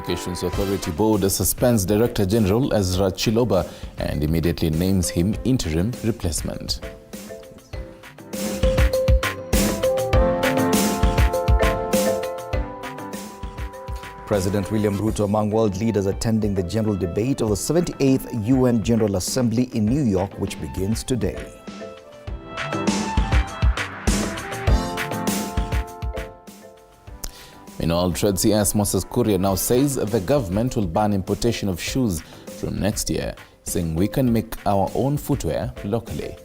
Communications Authority Board suspends Director General Ezra Chiloba and immediately names him interim replacement. President William Ruto among world leaders attending the general debate of the 78th UN General Assembly in New York, which begins today. Meanwhile, Trade CS Moses Kuria now says the government will ban importation of shoes from next year, saying we can make our own footwear locally.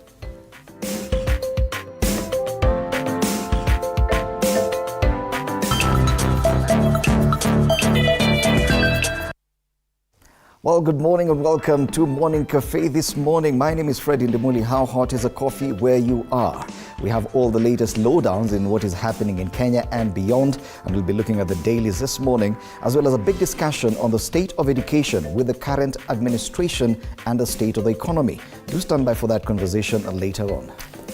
Well, good morning and welcome to Morning Cafe this morning. My name is Freddie Ndimuli. How hot is a coffee where you are? We have all the latest lowdowns in what is happening in Kenya and beyond, and we'll be looking at the dailies this morning, as well as a big discussion on the state of education with the current administration and the state of the economy. Do stand by for that conversation later on.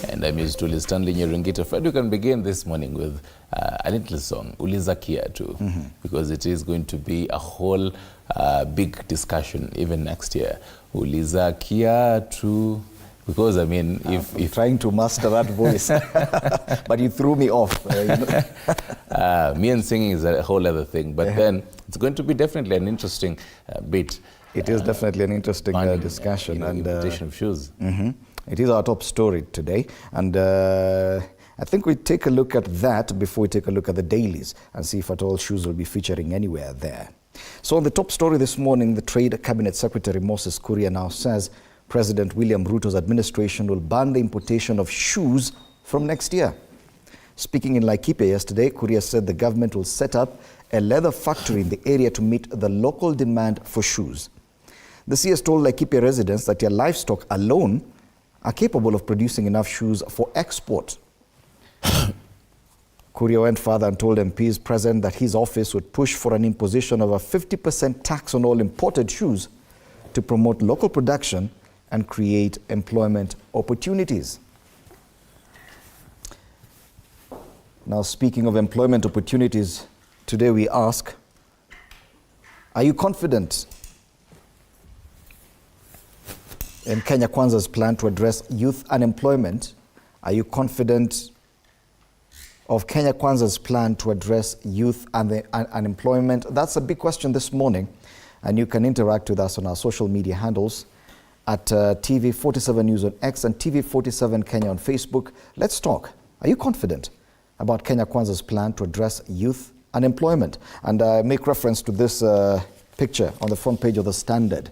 And I'm Yusituli Stanley Nyerungita. Fred, we can begin this morning with a little song, Uliza Kia too, because it is going to be a whole big discussion even next year. Uliza Kia too, because I mean, if trying to master that voice, but you threw me off. Me and singing is a whole other thing, but then it's going to be definitely an interesting bit. It is definitely an interesting discussion. And importation of shoes. It is our top story today, and I think we take a look at that before we take a look at the dailies and see if at all shoes will be featuring anywhere there. So on the top story this morning, the Trade Cabinet Secretary Moses Kuria now says President William Ruto's administration will ban the importation of shoes from next year. Speaking in Laikipia yesterday, Kuria said the government will set up a leather factory in the area to meet the local demand for shoes. The CS told Laikipia residents that their livestock alone are capable of producing enough shoes for export. Kuria went further and told MPs present that his office would push for an imposition of a 50% tax on all imported shoes to promote local production and create employment opportunities. Now, speaking of employment opportunities, today we ask, are you confident in Kenya Kwanza's plan to address youth unemployment? Are you confident of Kenya Kwanza's plan to address youth unemployment? That's a big question this morning, and you can interact with us on our social media handles at TV47 News on X and TV47 Kenya on Facebook. Let's talk. Are you confident about Kenya Kwanza's plan to address youth unemployment? And I make reference to this picture on the front page of the Standard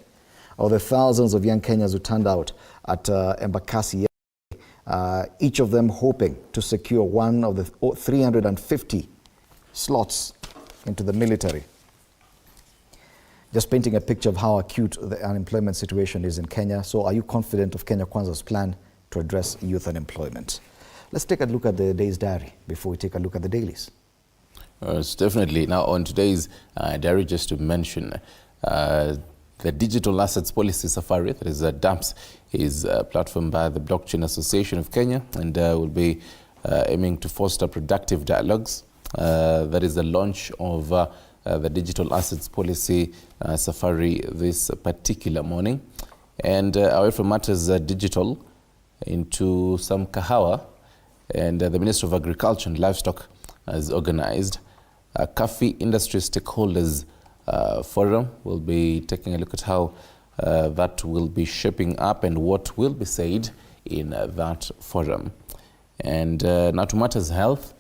of the thousands of young Kenyans who turned out at Embakasi, each of them hoping to secure one of the 350 slots into the military. Just painting a picture of how acute the unemployment situation is in Kenya. So are you confident of Kenya Kwanza's plan to address youth unemployment? Let's take a look at the day's diary before we take a look at the dailies. It's definitely. Now on today's diary, just to mention, the Digital Assets Policy Safari, that is DAPS, is a platform by the Blockchain Association of Kenya, and will be aiming to foster productive dialogues. That is the launch of the Digital Assets Policy Safari this particular morning. And away from matters digital into some kahawa, and the Minister of Agriculture and Livestock has organized a coffee industry stakeholders forum. We'll be taking a look at how that will be shaping up and what will be said in that forum. And now to matters health.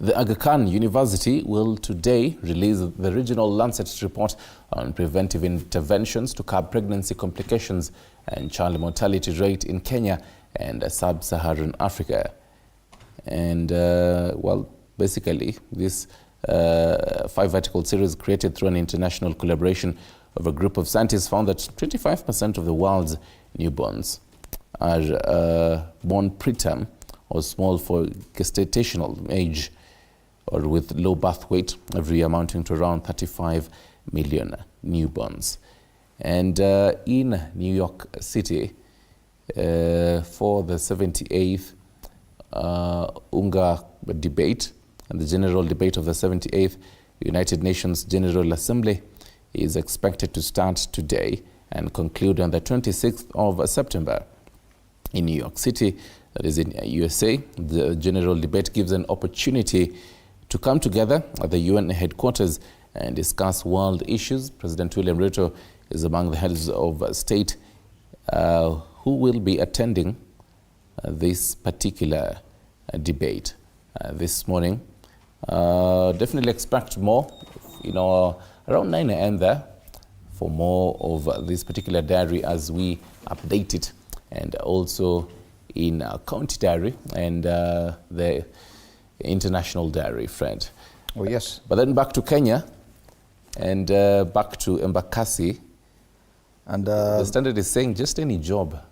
The Aga Khan University will today release the regional Lancet report on preventive interventions to curb pregnancy complications and child mortality rate in Kenya and sub-Saharan Africa. And well, basically this 5-article series created through an international collaboration of a group of scientists found that 25% of the world's newborns are born preterm or small for gestational age or with low birth weight, every year amounting to around 35 million newborns. And in New York City, for the 78th UNGA debate, and the general debate of the 78th United Nations General Assembly is expected to start today and conclude on the 26th of September. In New York City, that is in USA, the general debate gives an opportunity to come together at the UN headquarters and discuss world issues. President William Ruto is among the heads of state who will be attending this particular debate this morning. Definitely expect more, around 9 a.m. there for more of this particular diary as we update it, and also in County Diary and the International Diary, Fred. Oh, yes. But then back to Kenya and back to Embakasi. And the Standard is saying just any job.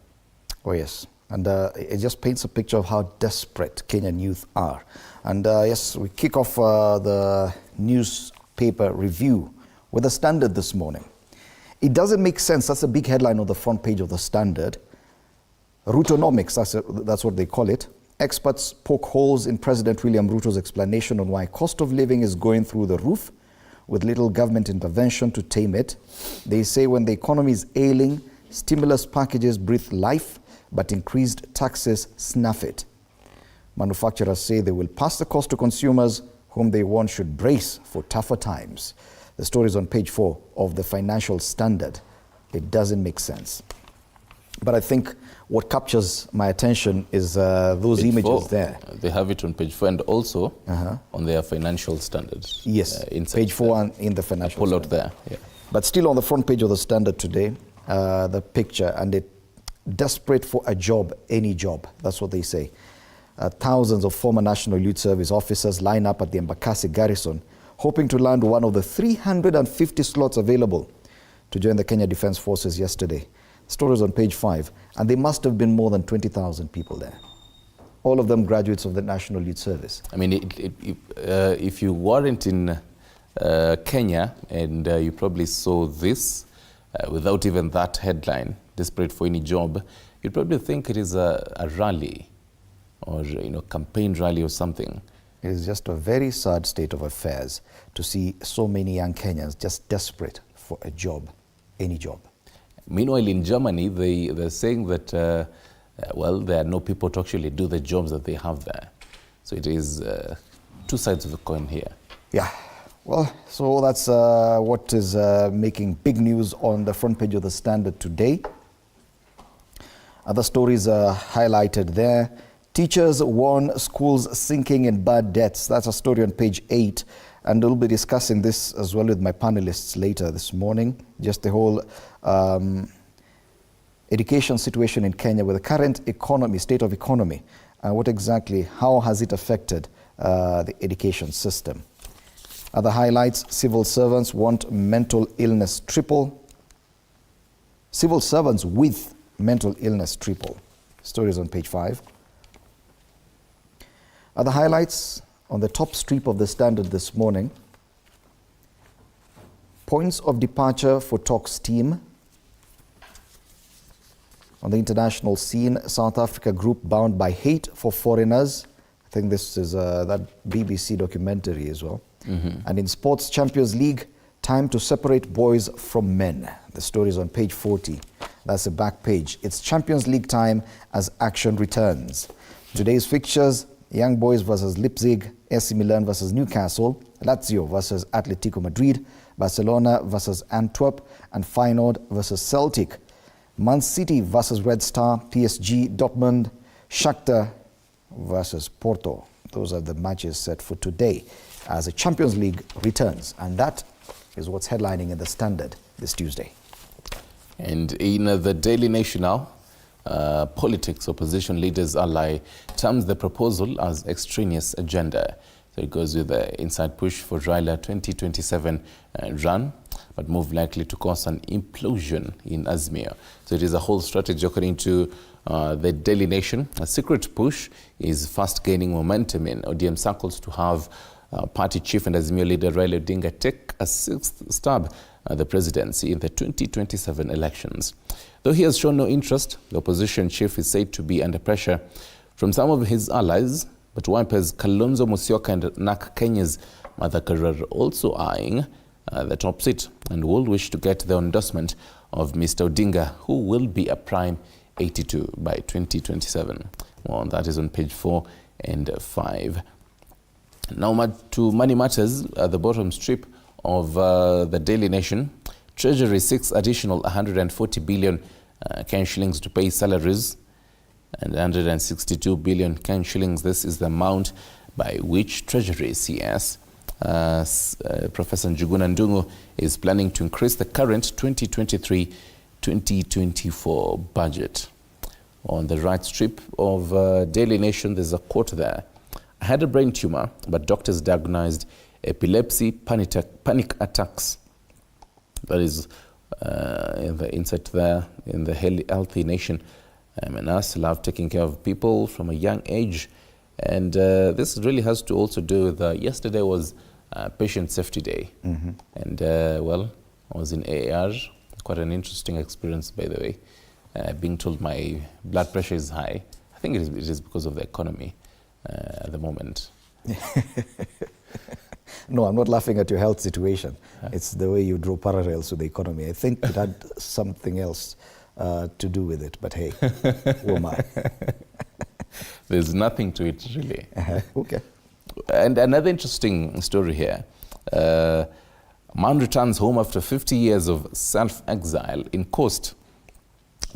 Oh, yes. And it just paints a picture of how desperate Kenyan youth are. And yes, we kick off the newspaper review with the Standard this morning. It doesn't make sense. That's a big headline on the front page of the Standard. Rutonomics, that's what they call it. Experts poke holes in President William Ruto's explanation on why cost of living is going through the roof with little government intervention to tame it. They say when the economy is ailing, stimulus packages breathe life, but increased taxes snuff it. Manufacturers say they will pass the cost to consumers whom they want should brace for tougher times. The story is on page 4 of the Financial Standard. It doesn't make sense. But I think what captures my attention is those page images 4. there. They have it on page 4 and also on their Financial Standards. Yes, page 4 and in the Financial Pull out Standard. there. Yeah. But still on the front page of the Standard today, the picture, and it desperate for a job, any job. That's what they say. Thousands of former National Youth Service officers line up at the Embakasi Garrison, hoping to land one of the 350 slots available to join the Kenya Defence Forces yesterday. Stories on page 5, and there must have been more than 20,000 people there. All of them graduates of the National Youth Service. I mean, if you weren't in Kenya and you probably saw this without even that headline, desperate for any job, you'd probably think it is a rally or campaign rally or something. It is just a very sad state of affairs to see so many young Kenyans just desperate for a job, any job. Meanwhile, in Germany, they're saying that, there are no people to actually do the jobs that they have there. So it is two sides of the coin here. Yeah. Well, so that's what is making big news on the front page of the Standard today. Other stories are highlighted there. Teachers warn schools sinking in bad debts. That's a story on page 8. And we'll be discussing this as well with my panelists later this morning. Just the whole education situation in Kenya with the current economy, state of economy. How has it affected the education system? Other highlights, civil servants want mental illness triple. Civil servants with mental illness triple. Stories on page 5. Other highlights on the top strip of the Standard this morning. Points of departure for talks team. On the international scene, South Africa group bound by hate for foreigners. I think this is that BBC documentary as well. And in Sports Champions League, time to separate boys from men. The story is on page 40. That's the back page. It's Champions League time as action returns. Today's fixtures: Young Boys versus Leipzig, AC Milan versus Newcastle, Lazio versus Atletico Madrid, Barcelona versus Antwerp, and Feyenoord versus Celtic. Man City versus Red Star, PSG, Dortmund, Shakhtar versus Porto. Those are the matches set for today as the Champions League returns. And that is what's headlining in the Standard this Tuesday. And in the Daily Nation now, politics opposition leaders ally terms the proposal as extraneous agenda. So it goes with the inside push for Raila 2027 run, but move likely to cause an implosion in Azimio. So it is a whole strategy according to the Daily Nation. A secret push is fast gaining momentum in ODM circles to have party chief and Azimio leader Raila Odinga take a sixth stab at the presidency in the 2027 elections. Though he has shown no interest, the opposition chief is said to be under pressure from some of his allies, but Wipers Kalonzo Musyoka and NARC Kenya's Martha Karua also eyeing the top seat and will wish to get the endorsement of Mr. Odinga, who will be a prime 82 by 2027. Well, that is on page 4 and 5. Now to money matters at the bottom strip of the Daily Nation. Treasury seeks additional 140 billion Kenyan shillings to pay salaries, and 162 billion Kenyan shillings. This is the amount by which Treasury CS Professor Njuguna Ndung'u is planning to increase the current 2023-2024 budget. On the right strip of Daily Nation, there's a quote there. I had a brain tumor, but doctors diagnosed epilepsy, panic attacks. That is in the insert there in the Healthy Nation. I'm a nurse, love taking care of people from a young age. And this really has to also do with, yesterday was Patient Safety Day. And well, I was in AR, quite an interesting experience, by the way. Being told my blood pressure is high. I think it is because of the economy at the moment. No, I'm not laughing at your health situation. It's the way you draw parallels with the economy. I think it had something else to do with it, but hey, who am I? There's nothing to it, really. Okay. And another interesting story here. Man returns home after 50 years of self-exile in Coast.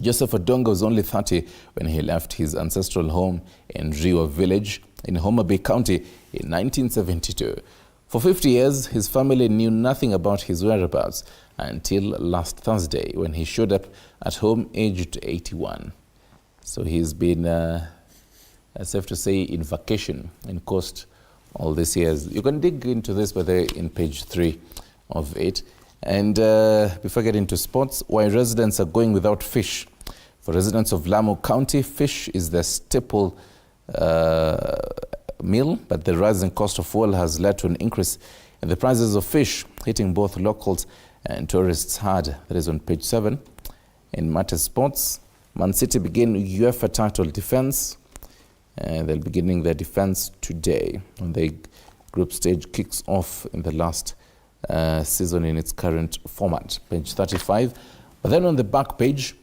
Joseph Odonga was only 30 when he left his ancestral home in Riwa village in Homa Bay County in 1972. For 50 years, his family knew nothing about his whereabouts until last Thursday when he showed up at home aged 81. So he's been, safe to say, in vacation in Coast all these years. You can dig into this, by the way, in page 3 of it. And before I get into sports, why residents are going without fish. For residents of Lamu County, fish is the staple meal, but the rising cost of fuel has led to an increase in the prices of fish, hitting both locals and tourists hard. That is on page 7. In matters sports, Man City begin UEFA title defense. They're beginning their defense today. And the group stage kicks off in the last season in its current format, page 35. But then on the back page,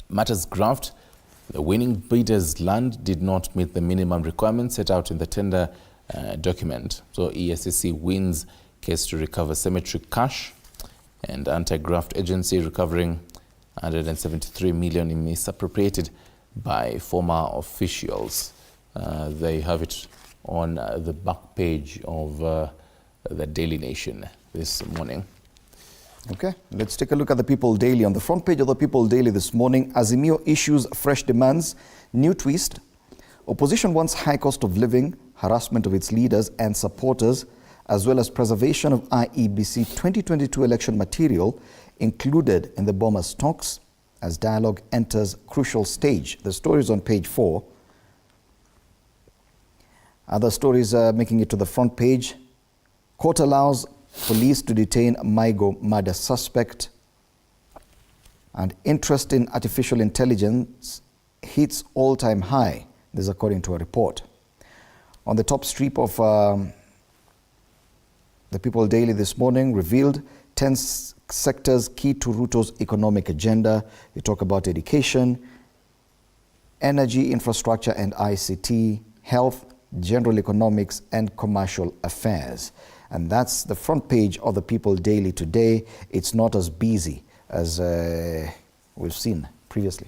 matters graft. The winning bidder's land did not meet the minimum requirements set out in the tender document. So ESCC wins case to recover cemetery cash, and anti-graft agency recovering 173 million in misappropriated by former officials. They have it on the back page of the Daily Nation this morning. Okay, let's take a look at the People Daily. On the front page of the People Daily this morning, Azimio issues fresh demands. New twist. Opposition wants high cost of living, harassment of its leaders and supporters, as well as preservation of IEBC 2022 election material included in the Bomas talks as dialogue enters crucial stage. The story is on page 4. Other stories making it to the front page. Court allows police to detain Maigo murder suspect. And interest in artificial intelligence hits all-time high. This is according to a report. On the top strip of the People Daily this morning, revealed 10 sectors key to Ruto's economic agenda. We talk about education, energy, infrastructure and ICT, health, general economics and commercial affairs. And that's the front page of the People Daily today. It's not as busy as we've seen previously.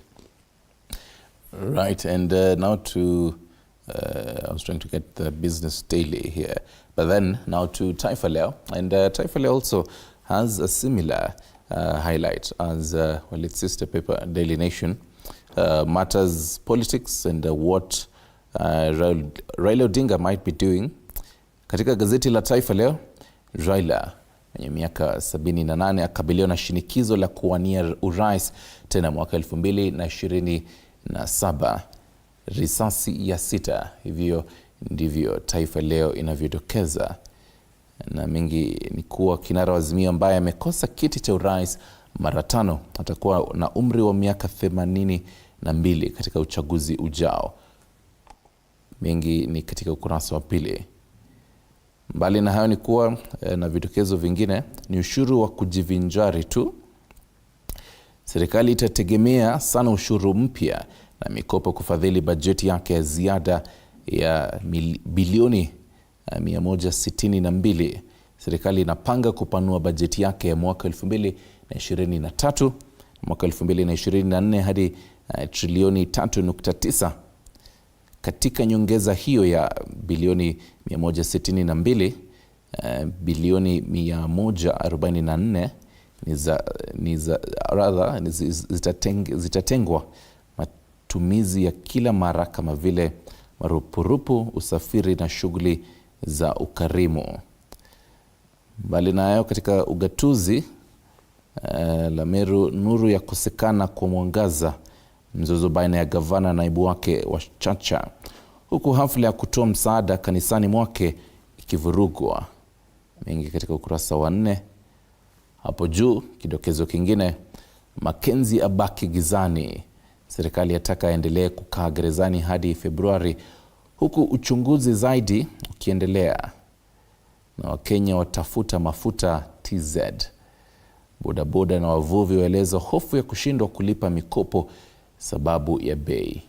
Right, and now to, I was trying to get the Business Daily here, but then now to Taifa Leo. And Taifa Leo also has a similar highlight as well, its sister paper, Daily Nation. Matters politics and what Raila Odinga might be doing. Katika gazeti la Taifa Leo, Raila mwenye miaka 78 akabiliwa na shinikizo la kuwania urais tena mwaka 2027. Risasi ya 6, hivyo ndivyo Taifa Leo inavyodokeza. Na mengi ni kuwa kinara wa Azimio ambaye amekosa kiti cha urais mara 5 atakuwa na umri wa miaka 82 katika uchaguzi ujao. Mengi ni katika ukurasa wa pili. Mbali na hayo ni kuwa na vidokezo vingine ni ushuru wa kujivinjari tu. Serikali itategemea sana ushuru mpya na mikopo kufadhili bajeti yake ya ziada ya bilioni 162. Serikali inapanga kupanua bajeti yake ya mwaka 2023 mwaka 2024 hadi trilioni 3.9. Katika nyongeza hiyo ya bilioni 162, bilioni 144 zitatengwa matumizi ya kila mara kama vile marupurupu, usafiri na shughuli za ukarimu. Mbali na hayo, katika ugatuzi, Lameru nuru ya kukosekana kwa mwangaza, mzozo baina ya gavana na naibu wake wa Chacha, huku hafla ya kutoa msaada kanisani mwake ikivurugwa. Mengi katika ukurasa wa 4. Hapo juu kidokezo kingine, Mackenzie abaki gizani. Serikali yataka aendelee kukaa gerezani hadi Februari, huku uchunguzi zaidi ukiendelea. Na Wakenya watafuta mafuta TZ. Bodaboda na wavuvi waeleza hofu ya kushindwa kulipa mikopo sababu ya bei.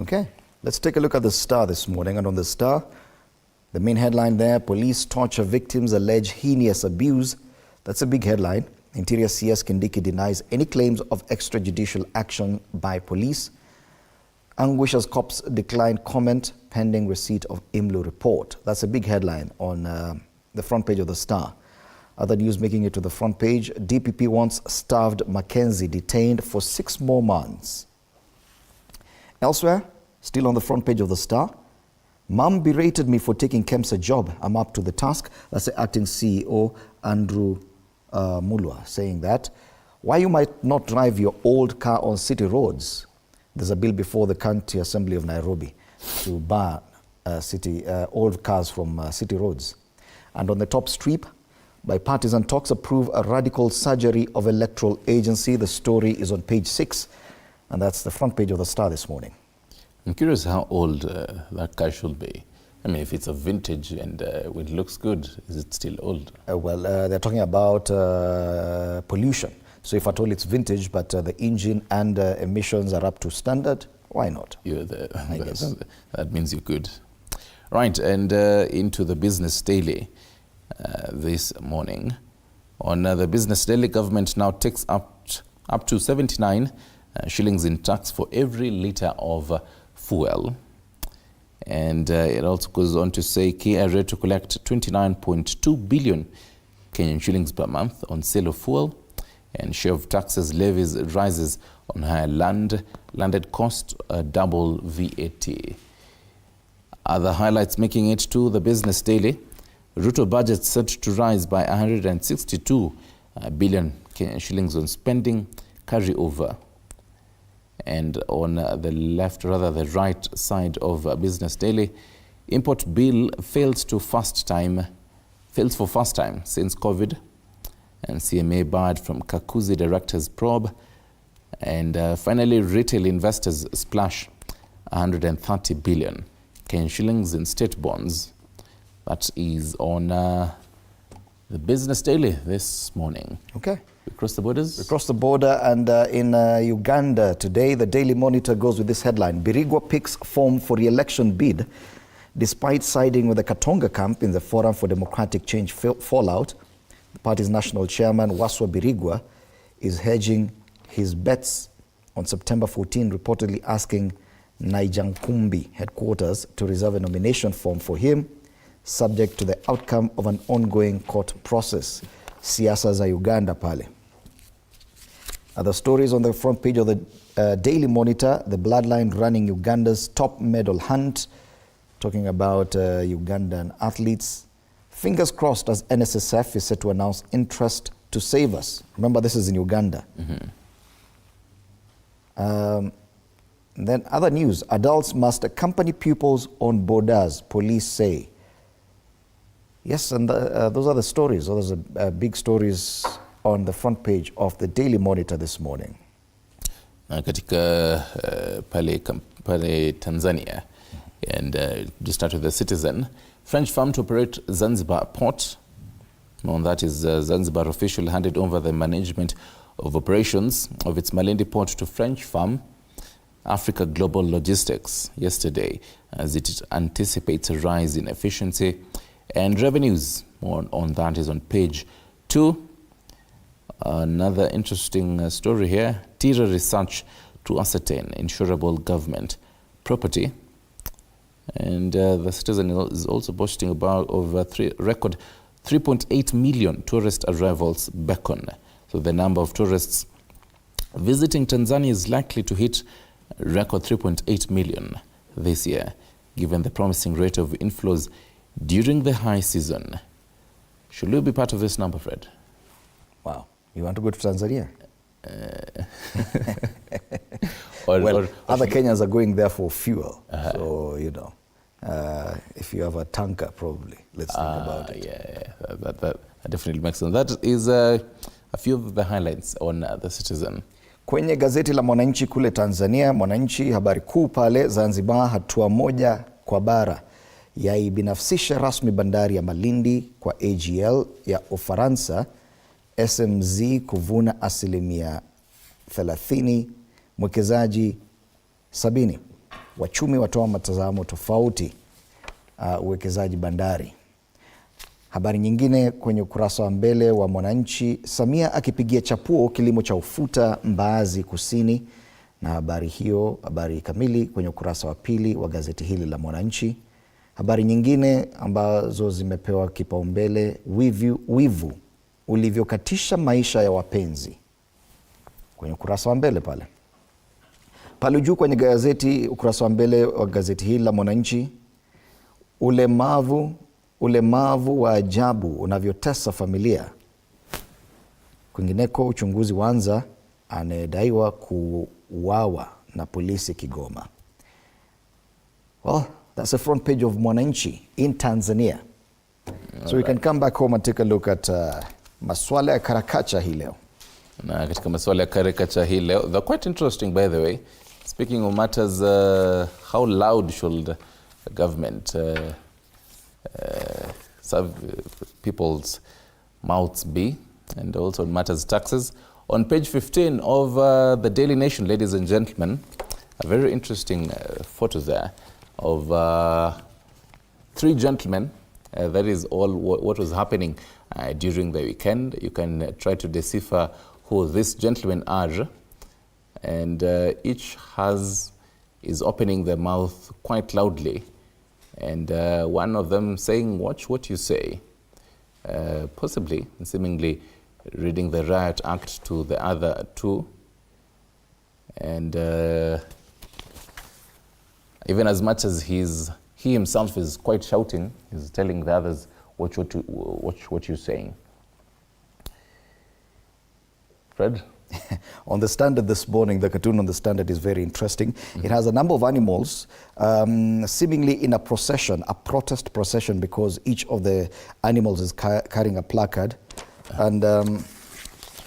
Okay, let's take a look at the Star this morning. And on the Star, the main headline there, police torture victims allege heinous abuse. That's a big headline. Interior CS Kindiki denies any claims of extrajudicial action by police. Anguish as cops decline comment pending receipt of IMLU report. That's a big headline on the front page of the Star. Other news making it to the front page, DPP wants starved Mackenzie detained for 6 more months. Elsewhere, still on the front page of the Star, Mum berated me for taking KEMSA job. I'm up to the task. That's the acting CEO, Andrew Mulwa, saying that. Why you might not drive your old car on city roads? There's a bill before the County Assembly of Nairobi to ban old cars from city roads. And on the top strip, bipartisan talks approve a radical surgery of electoral agency. The story is on page 6, and that's the front page of the Star this morning. I'm curious how old that car should be. I mean, if it's a vintage and it looks good, is it still old? They're talking about pollution. So if at all it's vintage, but the engine and emissions are up to standard, why not? I guess. That means you're good. Right, and into the Business Daily this morning. On the Business Daily, government now takes up to 79 shillings in tax for every litre of fuel. And it also goes on to say KRA to collect 29.2 billion Kenyan shillings per month on sale of fuel, and share of taxes levies rises on higher landed cost, double VAT. Other highlights making it to the Business Daily. Ruto budget set to rise by 162 billion Kenyan shillings on spending carryover. And on the left, rather the right side of Business Daily, import bill fails for first time since COVID, and CMA barred from Kakuzi director's probe. And finally, retail investors splash 130 billion Kenyan shillings in state bonds. That is on the Business Daily this morning. Okay. We cross the borders? We cross the border, and in Uganda today, the Daily Monitor goes with this headline: Birigwa picks form for re-election bid despite siding with the Katonga camp in the Forum for Democratic Change fallout. The party's national chairman, Waswa Birigwa, is hedging his bets on September 14, reportedly asking Naijankumbi headquarters to reserve a nomination form for him, subject to the outcome of an ongoing court process. Siasa za Uganda pale. Other stories on the front page of the Daily Monitor: the bloodline running Uganda's top medal hunt, talking about Ugandan athletes. Fingers crossed as NSSF is set to announce interest to save us. Remember, this is in Uganda. Then other news: adults must accompany pupils on borders, police say. Yes, and those are the stories. Those are big stories on the front page of the Daily Monitor this morning. Katika pale Tanzania, and just start with the Citizen, French firm to operate Zanzibar port. On that is Zanzibar official handed over the management of operations of its Malindi port to French firm Africa Global Logistics yesterday, as it anticipates a rise in efficiency and revenues. More on that is on page 2. Another interesting story here. TIRA research to ascertain insurable government property. And the Citizen is also boasting about record 3.8 million tourist arrivals beckon. So the number of tourists visiting Tanzania is likely to hit record 3.8 million this year, given the promising rate of inflows during the high season. Should we be part of this number, Fred? Wow. You want to go to Tanzania? Or other Kenyans are going there for fuel. So, you know, if you have a tanker, probably. Let's think about it. Yeah, that definitely makes sense. That is a few of the highlights on the Citizen. Kwenye gazeti la Mwananchi kule Tanzania, Mwananchi habari kuu pale, Zanzibar hatua moja kwa bara, yaibinafsisha rasmi bandari ya Malindi kwa AGL ya Ufaransa, SMZ kuvuna 30%, mwekezaji 70. Wachumi watoa matazamo tofauti uwekezaji bandari. Habari nyingine kwenye ukurasa wa mbele wa Mwananchi, Samia akipigia chapuo kilimo cha ufuta Mbaazi Kusini. Na habari hiyo, habari kamili kwenye ukurasa wa pili wa gazeti hili la Mwananchi. Habari nyingine ambazo zimepewa kipaumbele, wivu ulivyokatisha maisha ya wapenzi, kwenye ukurasa wa mbele pale. Pale juu kwenye gazeti, ukurasa wa mbele wa gazeti hili la Mwananchi, ulemavu wa ajabu unavyotesa familia. Kwingineko, uchunguzi wanza anayedaiwa kuuawa na polisi Kigoma. Well, that's the front page of Mwananchi in Tanzania. So we can come back home and take a look at maswala ya karakacha hii leo. Na katika maswala ya karakacha hii leo, they're quite interesting by the way. Speaking of matters, how loud should the government serve people's mouths be, and also matters taxes. On page 15 of the Daily Nation, ladies and gentlemen, a very interesting photo there of 3 gentlemen. That is all what was happening during the weekend. You can try to decipher who these gentlemen are, and each is opening their mouth quite loudly, and one of them saying, "Watch what you say," possibly and seemingly reading the riot act to the other 2, and even as much as he himself is quite shouting, he's telling the others, watch what you're saying. Fred? On the Standard this morning, the cartoon on the Standard is very interesting. It has a number of animals seemingly in a procession, a protest procession, because each of the animals is carrying a placard. And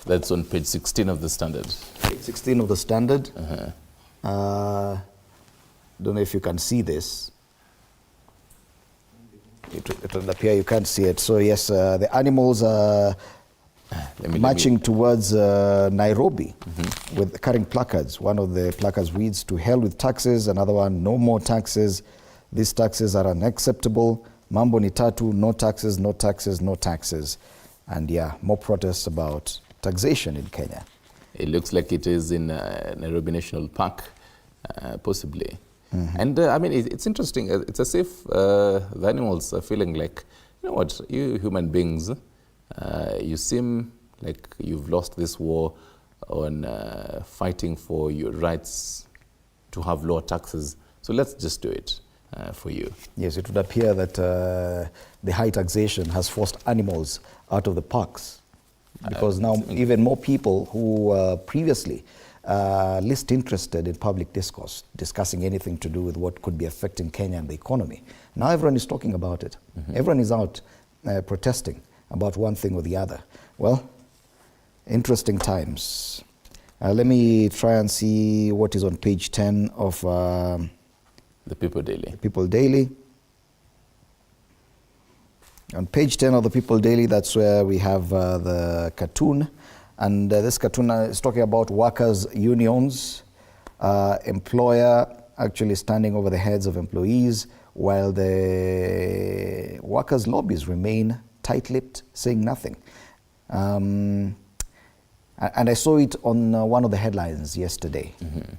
that's on page 16 of the Standard. Page 16 of the Standard. Don't know if you can see this. It will appear you can't see it. So yes, the animals are marching towards Nairobi with carrying placards. One of the placards reads, "To hell with taxes." Another one, "No more taxes. These taxes are unacceptable. Mambo ni tatu, no taxes, no taxes, no taxes." And yeah, more protests about taxation in Kenya. It looks like it is in Nairobi National Park, possibly. And I mean, it's interesting. It's as if the animals are feeling like, you know what, you human beings, you seem like you've lost this war on fighting for your rights to have lower taxes. So let's just do it for you. Yes, it would appear that the high taxation has forced animals out of the parks, because now even more people who previously least interested in public discourse, discussing anything to do with what could be affecting Kenya and the economy. Now everyone is talking about it. Everyone is out protesting about one thing or the other. Well, interesting times. Let me try and see what is on page 10 of the People Daily. People Daily. On page 10 of the People Daily, that's where we have the cartoon. And this cartoon is talking about workers' unions, employer actually standing over the heads of employees, while the workers' lobbies remain tight-lipped, saying nothing. And I saw it on one of the headlines yesterday.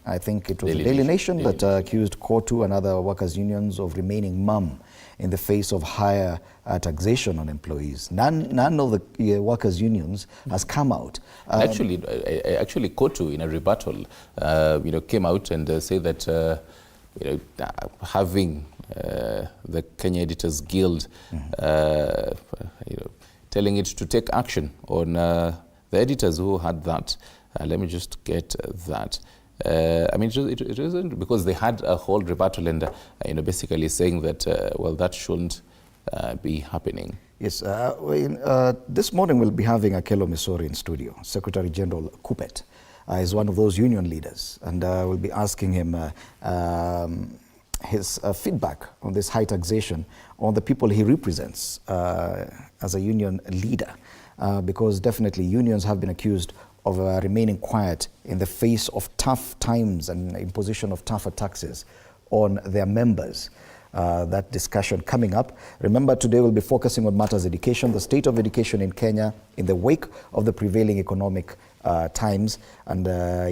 I think it was the Daily Nation that accused COTU and other workers' unions of remaining mum in the face of higher taxation on employees. None of the workers' unions has come out. Actually, COTU, in a rebuttal, came out and said that having the Kenya Editors Guild, telling it to take action on the editors who had that. Let me just get that. I mean, it isn't because they had a whole rebuttal and basically saying that that shouldn't be happening. Yes, this morning we'll be having Akello Misori in studio. Secretary General Kupet is one of those union leaders, and we'll be asking him his feedback on this high taxation on the people he represents as a union leader. Because definitely unions have been accused of remaining quiet in the face of tough times and imposition of tougher taxes on their members. That discussion coming up. Remember, today we'll be focusing on matters education, the state of education in Kenya in the wake of the prevailing economic times. And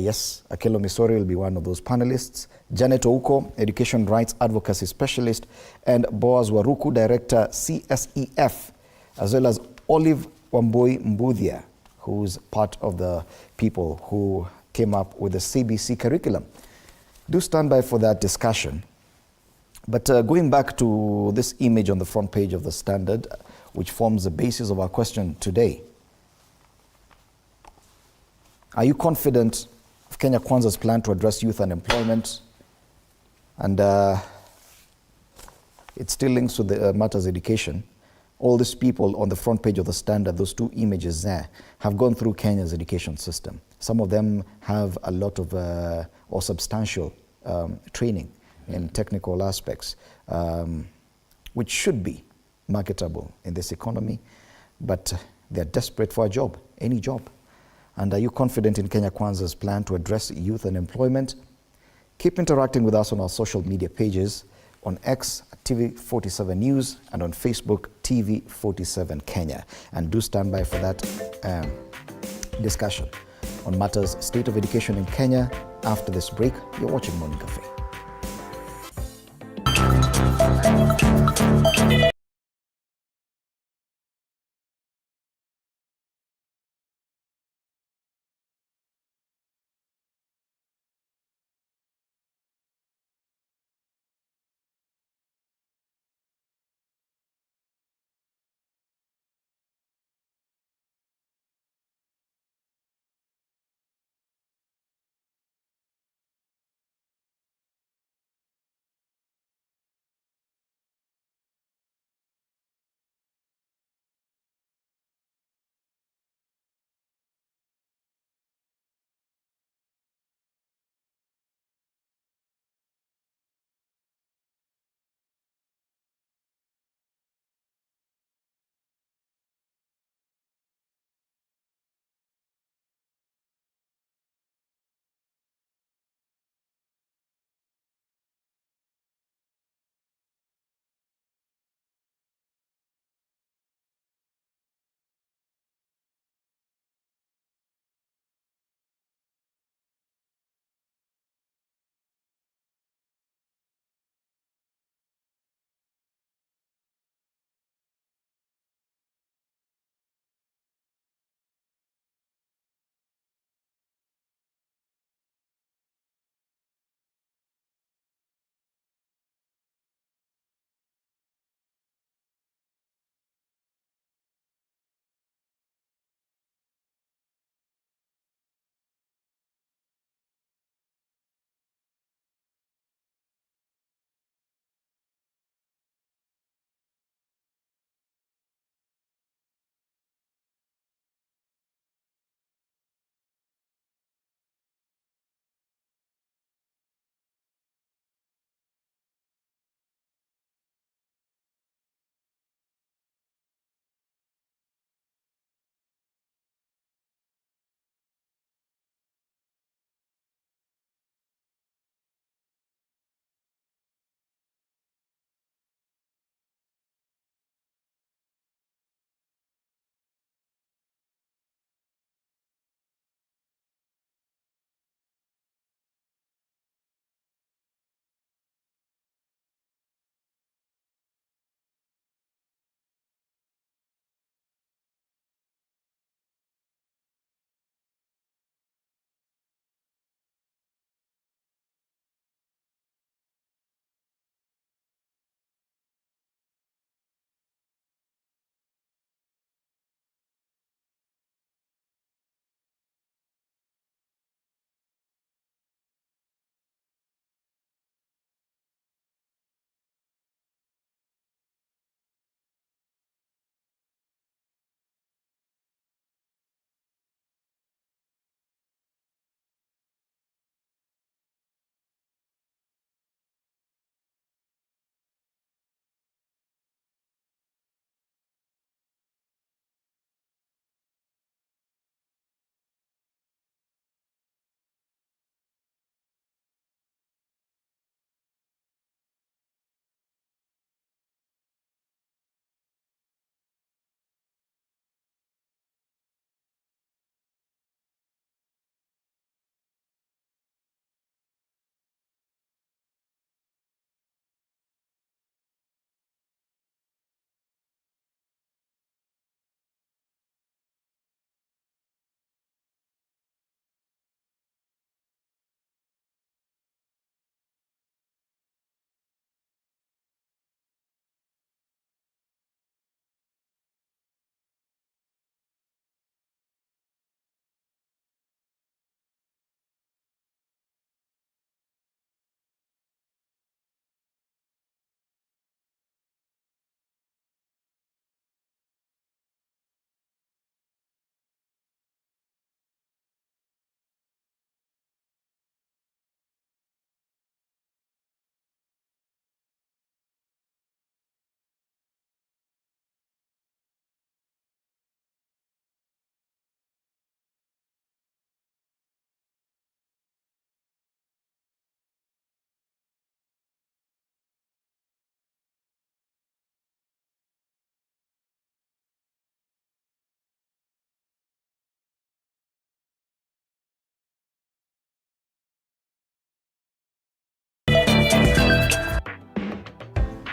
yes, Akello Misori will be one of those panelists. Janet Ouko, education rights advocacy specialist, and Boaz Waruku, director CSEF, as well as Olive Wambui Mbudhia, who's part of the people who came up with the CBC curriculum. Do stand by for that discussion. But going back to this image on the front page of the Standard, which forms the basis of our question today. Are you confident of Kenya Kwanza's plan to address youth unemployment? And it still links to the matters education. All these people on the front page of the Standard, those two images there, have gone through Kenya's education system. Some of them have a lot of or substantial training in technical aspects, which should be marketable in this economy, but they're desperate for a job, any job. And are you confident in Kenya Kwanza's plan to address youth unemployment? Keep interacting with us on our social media pages, on X, TV47 News, and on Facebook, TV47 Kenya. And do stand by for that discussion on matters state of education in Kenya. After this break, you're watching Morning Cafe.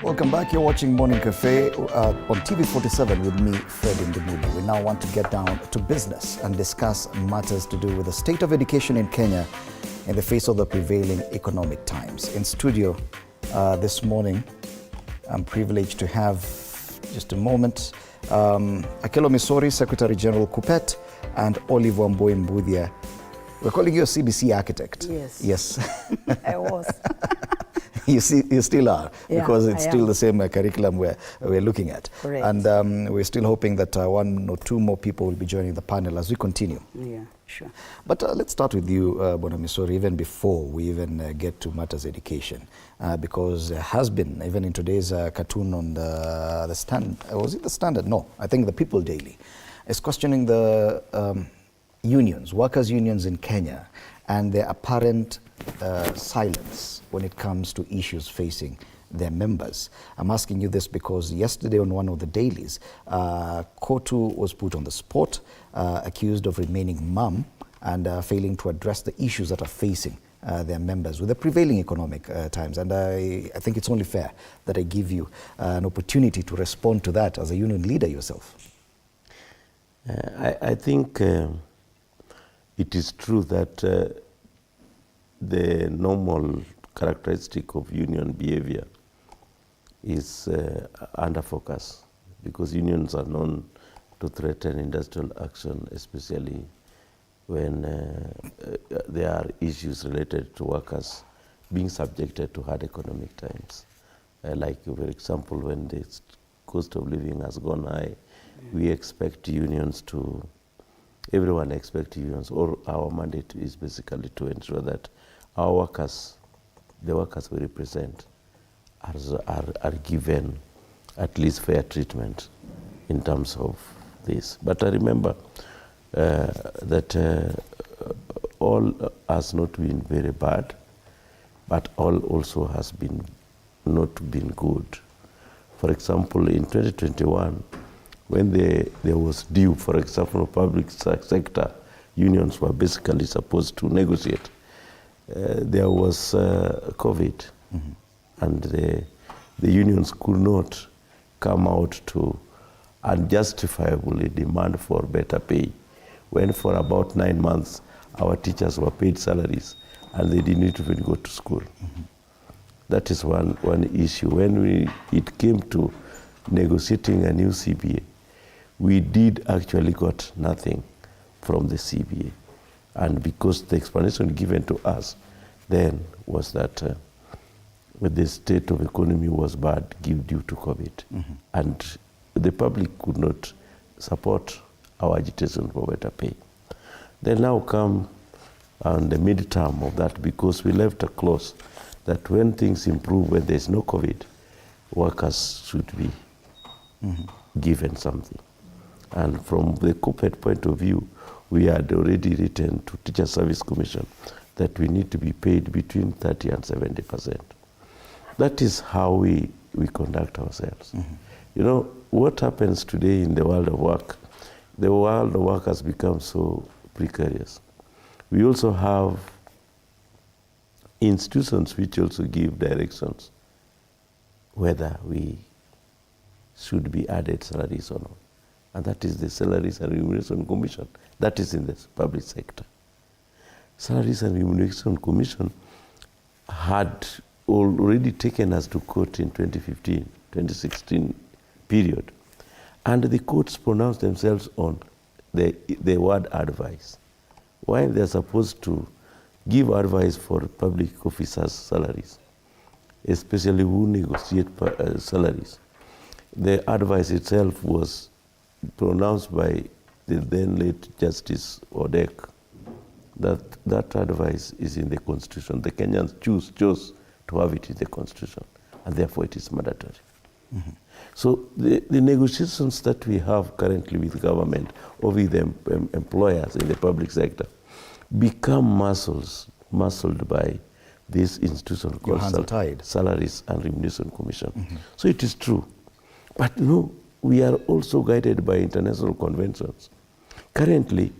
Welcome back. You're watching Morning Cafe on TV47 with me, Fred Ndimuli. We now want to get down to business and discuss matters to do with the state of education in Kenya in the face of the prevailing economic times. In studio this morning, I'm privileged to have, just a moment, Akelo Misori, Secretary General KUPPET, and Olive Wambui Mbudhia. We're calling you a CBC architect. Yes. Yes. I was. You still are, Yeah, because it's I still am. the same curriculum we're looking at. Correct. And we're still hoping that one or two more people will be joining the panel as we continue. Yeah, sure. But let's start with you, Bwana Misori, even before we even get to matters education, because there has been, even in today's cartoon on the Stand, was it the Standard? No, I think the People Daily, is questioning the unions, workers' unions in Kenya, and their apparent silence when it comes to issues facing their members. I'm asking you this because yesterday on one of the dailies, Kotu was put on the spot, accused of remaining mum and failing to address the issues that are facing their members with the prevailing economic times. And I think it's only fair that I give you an opportunity to respond to that as a union leader yourself. I think it is true that the normal characteristic of union behavior is under focus, because unions are known to threaten industrial action, especially when there are issues related to workers being subjected to hard economic times. Like, for example, when the cost of living has gone high, we expect unions to, everyone expects unions, or our mandate is basically to ensure that our workers, the workers we represent, are given at least fair treatment in terms of this. But I remember that all has not been very bad, but all also has been not been good. For example, in 2021, when there was due, for example, public sector unions were basically supposed to negotiate. There was COVID, and the unions could not come out to unjustifiably demand for better pay, when for about 9 months our teachers were paid salaries and they didn't even go to school. That is one issue. When it came to negotiating a new CBA, we did actually got nothing from the CBA. And because the explanation given to us then was that the state of economy was bad due to COVID. And the public could not support our agitation for better pay. They now come on the midterm of that, because we left a clause that when things improve, when there's no COVID, workers should be given something. And from the KUPPET point of view, we had already written to Teacher Service Commission that we need to be paid between 30 and 70%. That is how we conduct ourselves. You know, what happens today in the world of work, the world of work has become so precarious. We also have institutions which also give directions whether we should be added salaries or not. And that is the Salaries and Remuneration Commission. That is in the public sector. Salaries and Remuneration Commission had already taken us to court in 2015, 2016 period. And the courts pronounced themselves on the word advice. While they're supposed to give advice for public officers' salaries, especially who negotiate salaries, the advice itself was pronounced by the then late Justice Odek, that advice is in the Constitution. The Kenyans chose to have it in the Constitution, and therefore it is mandatory. So the negotiations that we have currently with government or with the employers in the public sector become muscled by this institution called Salaries and Remuneration Commission. So it is true. But no, we are also guided by international conventions. Currently,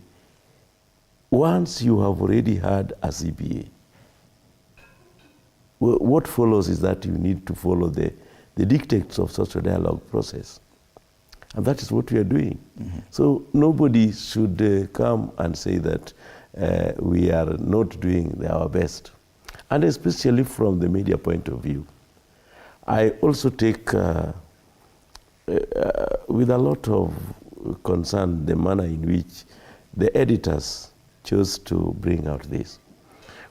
once you have already had a CBA, what follows is that you need to follow the the dictates of social dialogue process. And that is what we are doing. So nobody should come and say that we are not doing our best. And especially from the media point of view. I also take with a lot of concern the manner in which the editors chose to bring out this.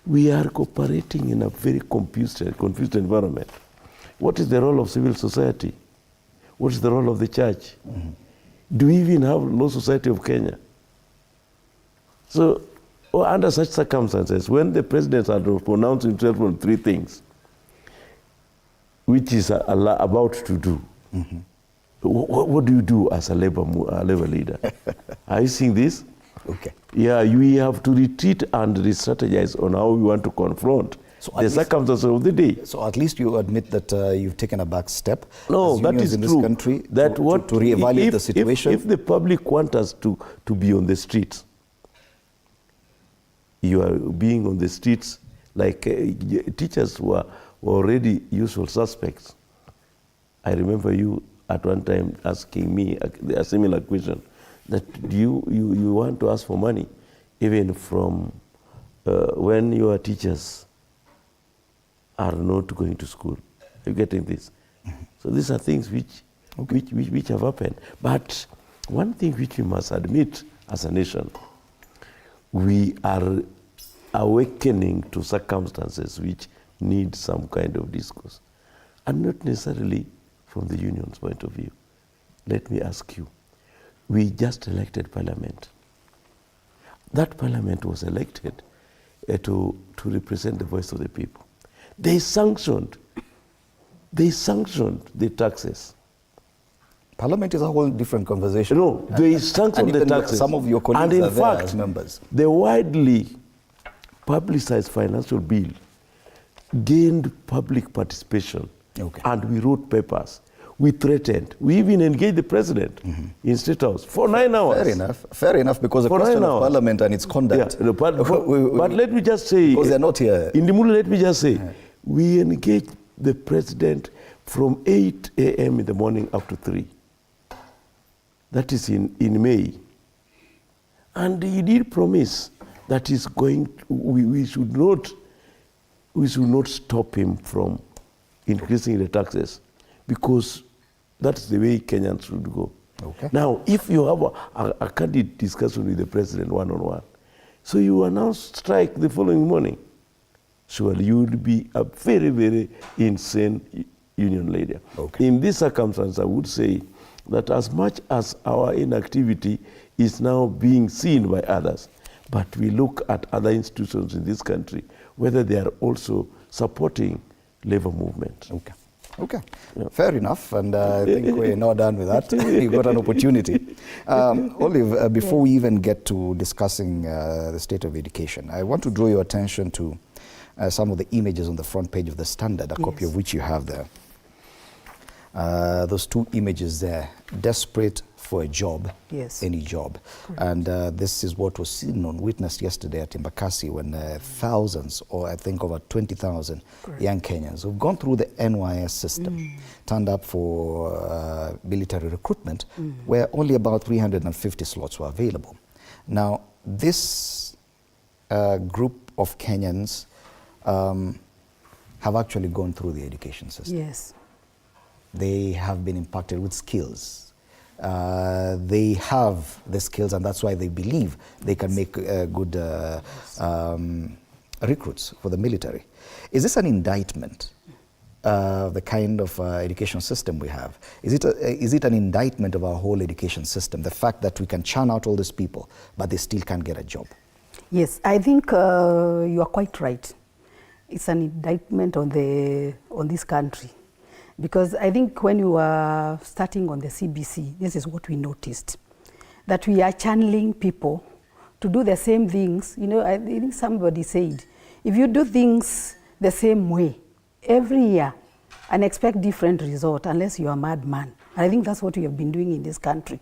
We are cooperating in a very confused environment. What is the role of civil society? What is the role of the church? Do we even have Law Society of Kenya? So, under such circumstances, when the president had pronounced himself on 3 things, which is about to do, what do you do as a labor leader? Are you seeing this? Okay. Yeah, we have to retreat and re-strategize on how we want to confront the circumstances of the day. So at least you admit that you've taken a back step. No, that is in true. This country that to reevaluate the situation. If the public want us to be on the streets, you are being on the streets like teachers were already usual suspects. I remember you at one time asking me a similar question, that you want to ask for money even from when your teachers are not going to school. Are you getting this? So these are things which have happened. But one thing which we must admit as a nation, we are awakening to circumstances which need some kind of discourse, and not necessarily from the union's point of view. Let me ask you, we just elected parliament. That parliament was elected to represent the voice of the people. They sanctioned the taxes. Parliament is a whole different conversation. No, they sanctioned the taxes. Some of your colleagues and are in there fact, as members. The widely publicized financial bill gained public participation. Okay. And we wrote papers. We threatened. We even engaged the president in State House for 9 hours. Fair enough, because the For question 9 of hours. Parliament and its conduct. Yeah, but let me just say, because they're not here. in the Mulu, let me just say, we engaged the president from 8 a.m. in the morning up to 3. That is in May. And he did promise that he's going, we should not stop him from increasing the taxes, because that's the way Kenyans should go. Okay. Now, if you have a candid discussion with the president one-on-one, so you announce strike the following morning, surely you would be a very, very insane union leader. Okay. In this circumstance, I would say that as much as our inactivity is now being seen by others, but we look at other institutions in this country, whether they are also supporting labor movement. Okay. Yeah. Fair enough, and I think we're not done with that. You've got an opportunity. Olive, before we even get to discussing the state of education, I want to draw your attention to some of the images on the front page of the Standard, a copy of which you have there. Those 2 images there, desperate for a job, any job. Correct. And this is what was seen on Witness yesterday at Embakasi, when thousands, or I think over 20,000 young Kenyans who've gone through the NYS system, turned up for military recruitment, where only about 350 slots were available. Now, this group of Kenyans have actually gone through the education system. Yes. They have been impacted with skills. They have the skills, and that's why they believe they can make good recruits for the military. Is this an indictment of the kind of education system we have? Is it an indictment of our whole education system, the fact that we can churn out all these people, but they still can't get a job? Yes, I think you are quite right. It's an indictment on this country. Because I think when you were starting on the CBC, this is what we noticed, that we are channeling people to do the same things. You know, I think somebody said, if you do things the same way every year and expect different result, unless you are a madman. And I think that's what we have been doing in this country,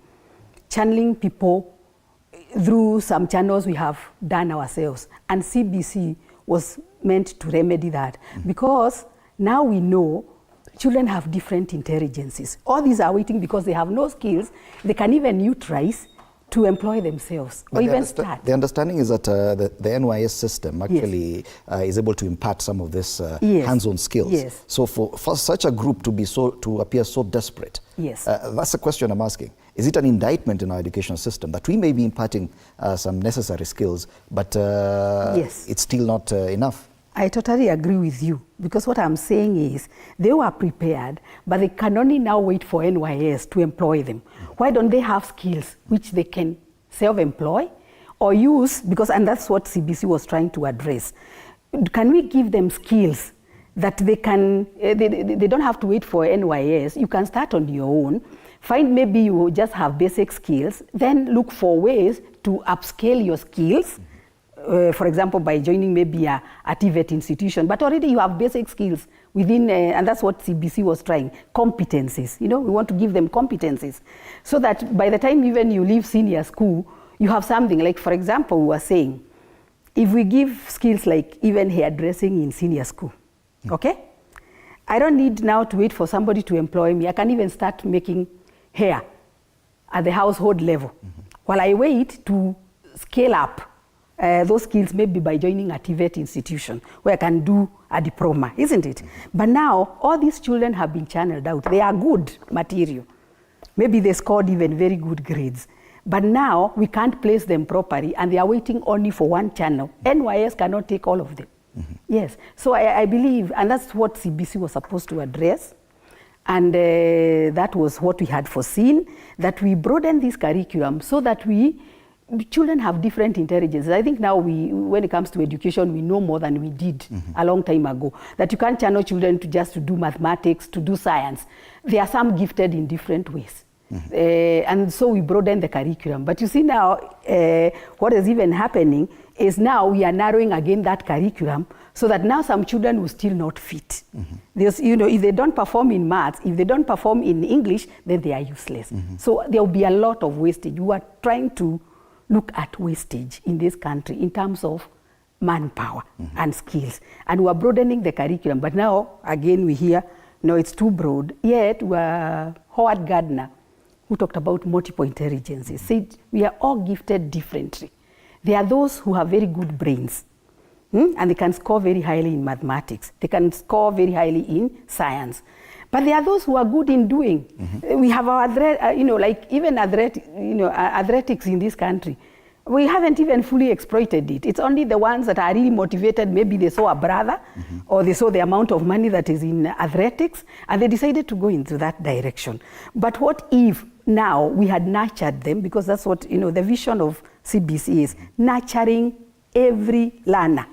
channeling people through some channels we have done ourselves. And CBC was meant to remedy that, because now we know children have different intelligences. All these are waiting because they have no skills. They can even utilize to employ themselves or even start. The understanding is that the NYS system actually is able to impart some of this hands-on skills. Yes. So for such a group to appear so desperate, yes. That's the question I'm asking. Is it an indictment in our education system that we may be imparting some necessary skills, but yes. it's still not enough? I totally agree with you, because what I'm saying is they were prepared, but they can only now wait for NYS to employ them. Why don't they have skills which they can self-employ or use, and that's what CBC was trying to address. Can we give them skills that they can, they don't have to wait for NYS, you can start on your own, find maybe you just have basic skills, then look for ways to upscale your skills. For example, by joining maybe a TVET institution, but already you have basic skills within, and that's what CBC was trying, competencies. We want to give them competencies so that by the time even you leave senior school, you have something. Like, for example, we were saying, if we give skills like even hairdressing in senior school, okay? I don't need now to wait for somebody to employ me. I can even start making hair at the household level while I wait to scale up those skills, maybe by joining a TVET institution where I can do a diploma, isn't it? But now all these children have been channeled out. They are good material. Maybe they scored even very good grades. But now we can't place them properly and they are waiting only for one channel. NYS cannot take all of them. Yes, so I believe, and that's what CBC was supposed to address. And that was what we had foreseen, that we broaden this curriculum so that children have different intelligences. I think now when it comes to education, we know more than we did a long time ago. That you can't channel children to do mathematics, to do science. There are some gifted in different ways. And so we broaden the curriculum. But you see now, what is even happening is now we are narrowing again that curriculum so that now some children will still not fit. There's, if they don't perform in maths, if they don't perform in English, then they are useless. So there will be a lot of wastage. We are trying to look at wastage in this country in terms of manpower and skills. And we're broadening the curriculum. But now, again, we hear, no, it's too broad. Yet, Howard Gardner, who talked about multiple intelligences, said we are all gifted differently. There are those who have very good brains, and they can score very highly in mathematics. They can score very highly in science. But there are those who are good in doing. We have our, like even athletics in this country. We haven't even fully exploited it. It's only the ones that are really motivated. Maybe they saw a brother or they saw the amount of money that is in athletics and they decided to go into that direction. But what if now we had nurtured them, because that's what, the vision of CBC is, nurturing every learner.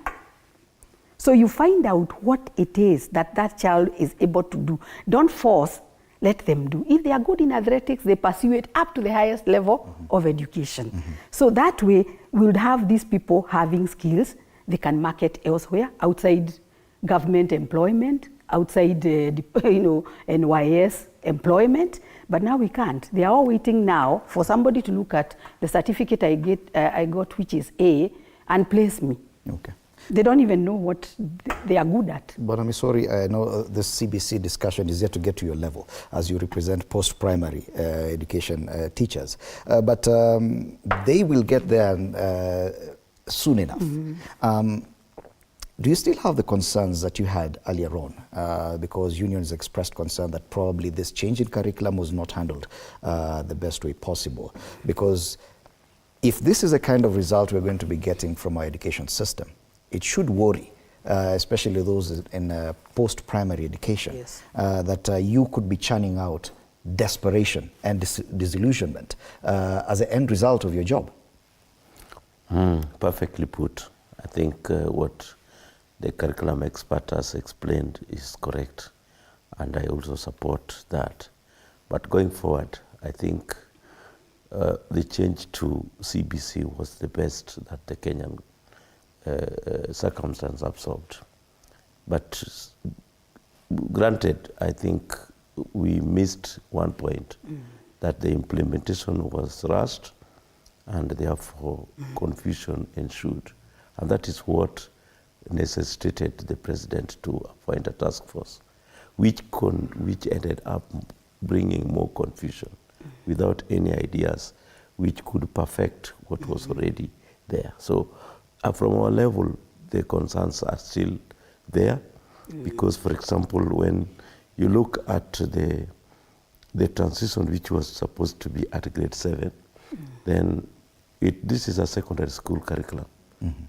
So you find out what it is that child is able to do. Don't force, let them do. If they are good in athletics, they pursue it up to the highest level of education. So that way, we would have these people having skills they can market elsewhere, outside government employment, outside NYS employment. But now we can't. They are all waiting now for somebody to look at the certificate I got, which is A, and place me. Okay. They don't even know what they are good at. But I'm sorry, I know this CBC discussion is yet to get to your level as you represent post-primary education teachers. But they will get there soon enough. Do you still have the concerns that you had earlier on? Because unions expressed concern that probably this change in curriculum was not handled the best way possible. Because if this is the kind of result we're going to be getting from our education system, it should worry, especially those in post-primary education, that you could be churning out desperation and disillusionment as an end result of your job. Perfectly put. I think what the curriculum expert has explained is correct, and I also support that. But going forward, I think the change to CBC was the best that the Kenyan circumstance absorbed. But granted, I think we missed one point, that the implementation was rushed and therefore confusion ensued. And that is what necessitated the president to appoint a task force, which ended up bringing more confusion without any ideas which could perfect what was already there. So from our level, the concerns are still there because, for example, when you look at the transition which was supposed to be at grade 7, then this is a secondary school curriculum.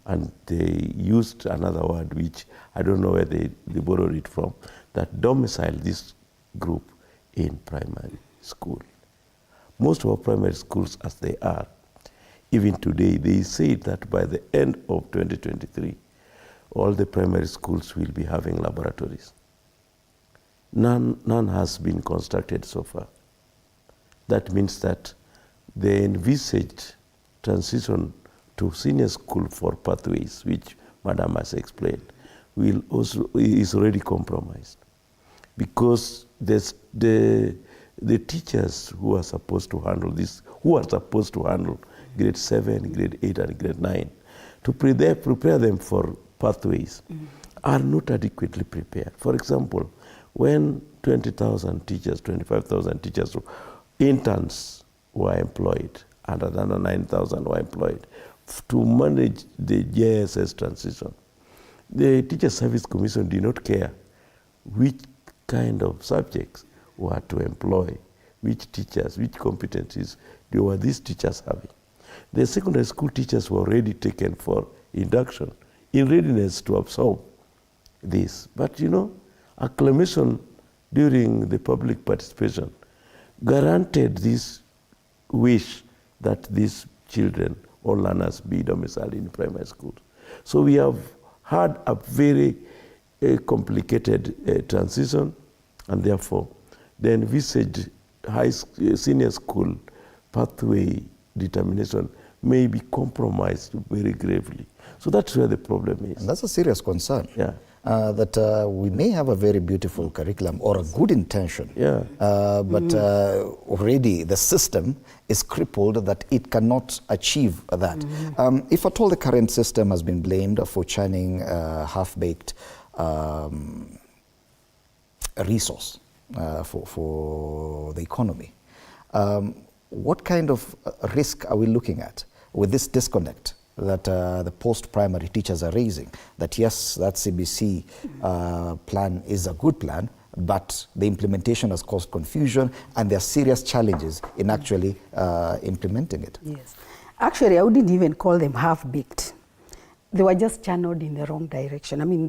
And they used another word which I don't know where they borrowed it from, that domicile this group in primary school. Most of our primary schools as they are, even today, they say that by the end of 2023, all the primary schools will be having laboratories. None has been constructed so far. That means that the envisaged transition to senior school for pathways, which Madam has explained, is already compromised because the teachers who are supposed to handle this, grade 7, grade 8, and grade 9, to prepare them for pathways, are not adequately prepared. For example, when 20,000 teachers, 25,000 teachers, interns were employed, and another 9,000 were employed to manage the JSS transition, the Teacher Service Commission did not care which kind of subjects were to employ, which teachers, which competencies were these teachers having. The secondary school teachers were already taken for induction in readiness to absorb this. But acclamation during the public participation guaranteed this wish that these children or learners be domiciled in primary schools. So we have had a very complicated transition, and therefore the envisaged senior school pathway determination may be compromised very gravely. So that's where the problem is. And that's a serious concern. Yeah. That we may have a very beautiful curriculum or a good intention, but already the system is crippled that it cannot achieve that. If at all the current system has been blamed for churning half-baked resource for the economy, what kind of risk are we looking at with this disconnect that the post-primary teachers are raising? That yes, that CBC plan is a good plan, but the implementation has caused confusion and there are serious challenges in actually implementing it. Yes. Actually, I wouldn't even call them half-baked. They were just channeled in the wrong direction. I mean,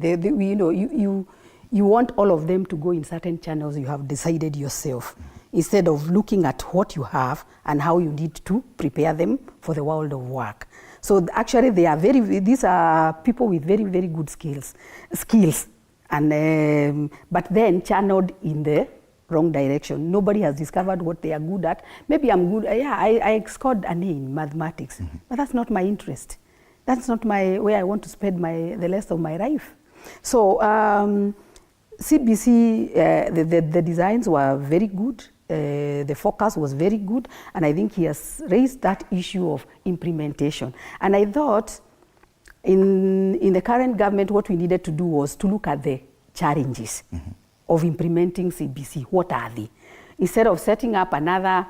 you want all of them to go in certain channels you have decided yourself, instead of looking at what you have and how you need to prepare them for the world of work. So actually, these are people with very, very good skills, and but then channeled in the wrong direction. Nobody has discovered what they are good at. Maybe I'm good. I scored an A in mathematics, but that's not my interest. That's not where I want to spend the rest of my life. So CBC, the designs were very good. The focus was very good, and I think he has raised that issue of implementation. And I thought in the current government, what we needed to do was to look at the challenges of implementing CBC. What are they? Instead of setting up another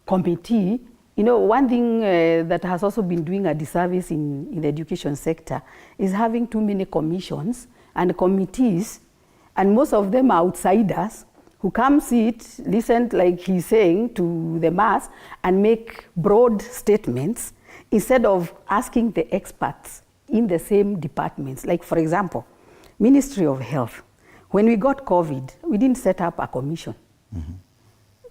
committee, one thing that has also been doing a disservice in the education sector is having too many commissions and committees, and most of them are outsiders who come sit, listen, like he's saying, to the mass and make broad statements instead of asking the experts in the same departments. Like, for example, Ministry of Health. When we got COVID, we didn't set up a commission.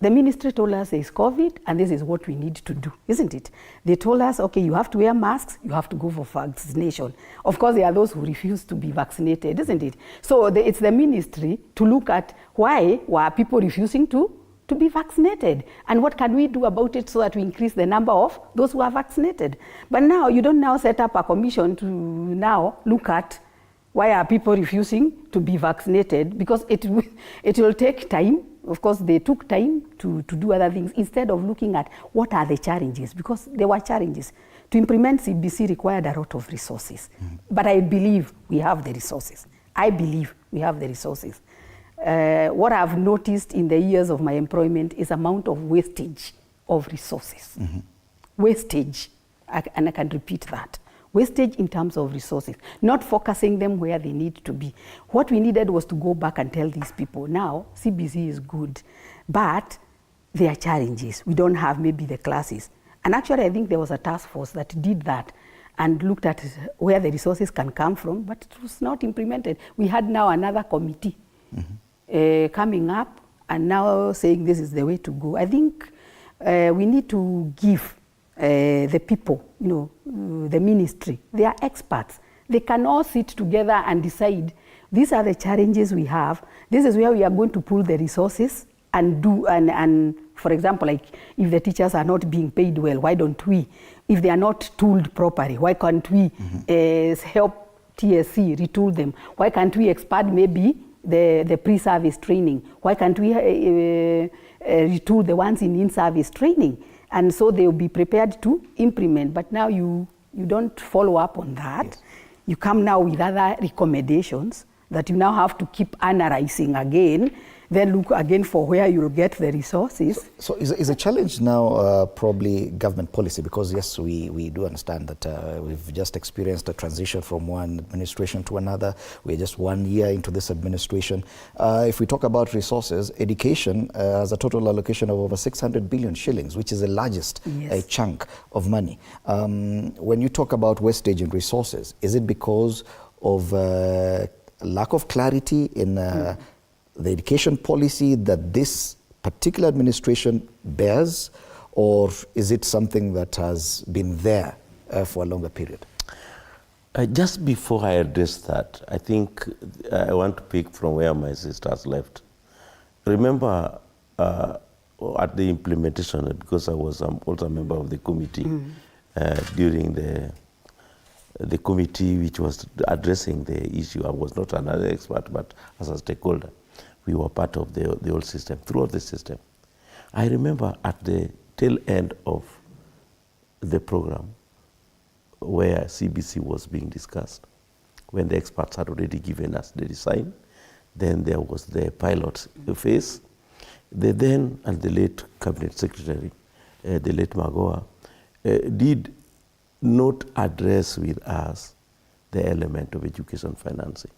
The ministry told us there is COVID and this is what we need to do, isn't it? They told us, okay, you have to wear masks, you have to go for vaccination. Of course, there are those who refuse to be vaccinated, isn't it? So it's the ministry to look at why were people refusing to be vaccinated, and what can we do about it so that we increase the number of those who are vaccinated. But now, you don't now set up a commission to now look at why are people refusing to be vaccinated, because it will take time. Of course, they took time to do other things instead of looking at what are the challenges, because there were challenges. To implement CBC required a lot of resources. But I believe we have the resources. I believe we have the resources. what I've noticed in the years of my employment is amount of wastage of resources. Wastage, and I can repeat that. Wastage in terms of resources, not focusing them where they need to be. What we needed was to go back and tell these people, now CBC is good, but there are challenges. We don't have maybe the classes. And actually I think there was a task force that did that and looked at where the resources can come from, but it was not implemented. We had now another committee coming up and now saying this is the way to go. I think we need to give the people, the ministry, they are experts. They can all sit together and decide, these are the challenges we have, this is where we are going to pull the resources and do, and for example, like if the teachers are not being paid well, why don't we? If they are not tooled properly, why can't we help TSC retool them? Why can't we expand maybe the pre-service training? Why can't we retool the ones in service training? And so they will be prepared to implement. But now you don't follow up on that. Yes. You come now with other recommendations that you now have to keep analyzing again, then look again for where you'll get the resources. So is a challenge now probably government policy? Because yes, we do understand that we've just experienced a transition from one administration to another. We're just 1 year into this administration. If we talk about resources, education has a total allocation of over 600 billion shillings, which is the largest chunk of money. When you talk about wastage in resources, is it because of lack of clarity in the education policy that this particular administration bears, or is it something that has been there for a longer period? Just before I address that, I think I want to pick from where my sisters left. Remember at the implementation, because I was also a member of the committee during the committee which was addressing the issue. I was not another expert, but as a stakeholder. We were part of the whole system, throughout the system. I remember at the tail end of the program where CBC was being discussed, when the experts had already given us the design, then there was the pilot phase. The then and the late cabinet secretary, the late Magoha, did not address with us the element of education financing.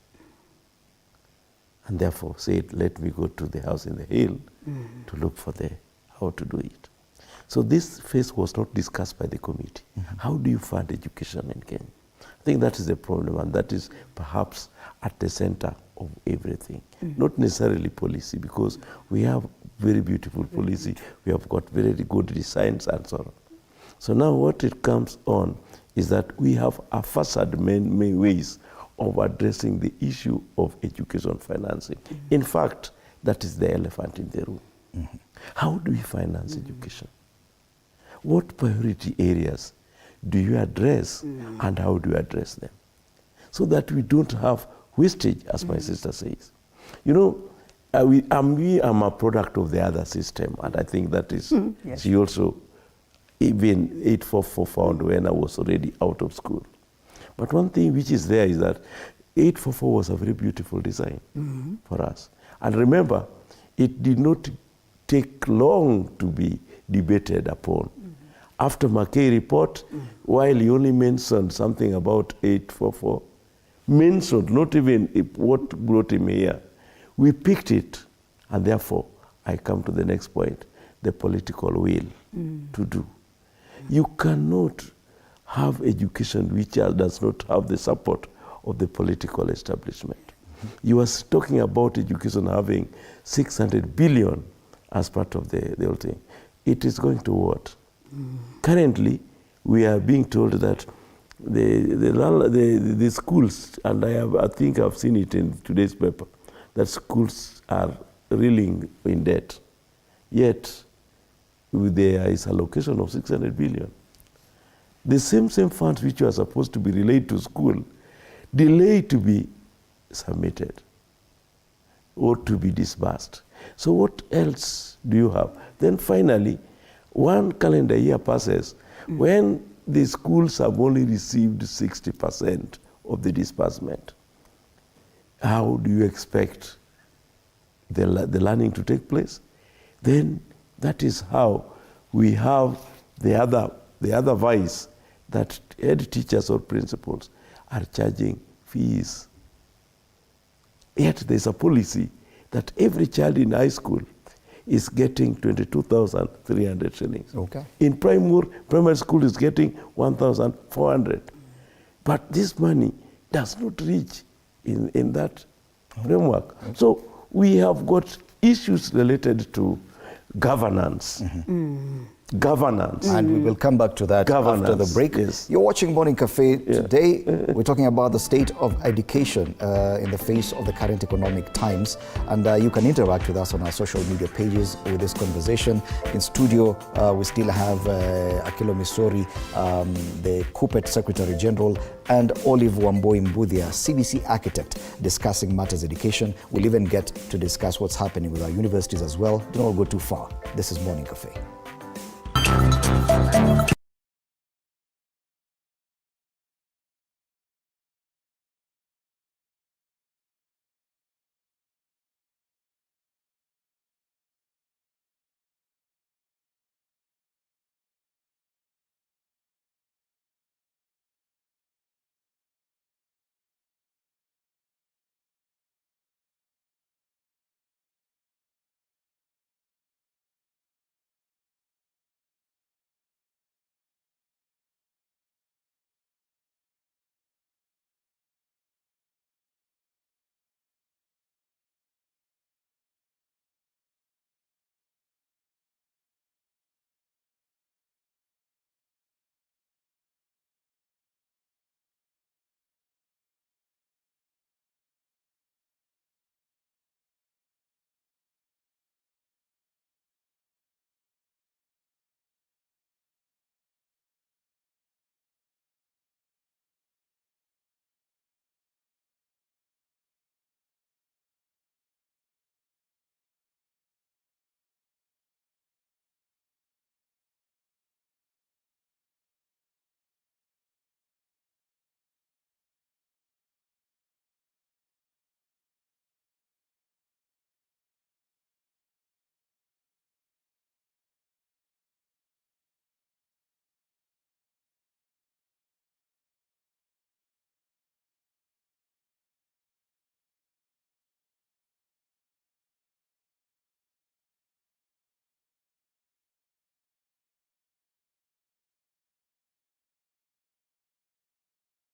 And therefore said, let me go to the house in the hill to look for how to do it. So this phase was not discussed by the committee. How do you fund education in Kenya? I think that is the problem, and that is perhaps at the center of everything. Not necessarily policy, because we have very beautiful policy, we have got very good designs and so on. So now what it comes on is that we have a facade main ways of addressing the issue of education financing. In fact, that is the elephant in the room. How do we finance education? What priority areas do you address and how do you address them? So that we don't have wastage, as my sister says. We are a product of the other system, and I think that is, she also, even 844 found when I was already out of school. But one thing which is there is that 844 was a very beautiful design for us. And remember, it did not take long to be debated upon. After McKay report, while he only mentioned something about 844, mentioned not even what brought him here, we picked it, and therefore I come to the next point, the political will to do. You cannot have education which does not have the support of the political establishment. You are talking about education having 600 billion as part of the whole thing. It is going to what? Currently, we are being told that the schools, and I think I've seen it in today's paper, that schools are reeling in debt. Yet, there is allocation of 600 billion. The same funds which are supposed to be relayed to school, delayed to be submitted or to be disbursed. So what else do you have? Then finally, one calendar year passes when the schools have only received 60% of the disbursement. How do you expect the learning to take place, then that is how we have the other vice that head teachers or principals are charging fees. Yet there's a policy that every child in high school is getting 22,300 shillings. Okay. In primary school is getting 1,400. But this money does not reach in that framework. So we have got issues related to governance. Governance. And we will come back to that after the break. Yes. You're watching Morning Cafe. Today, we're talking about the state of education in the face of the current economic times. And you can interact with us on our social media pages with this conversation. In studio, we still have Akilo Misori, the KUPPET Secretary General, and Olive Wamboi Mbuthia, CBC architect, discussing matters education. We'll even get to discuss what's happening with our universities as well. Do not go too far. This is Morning Cafe.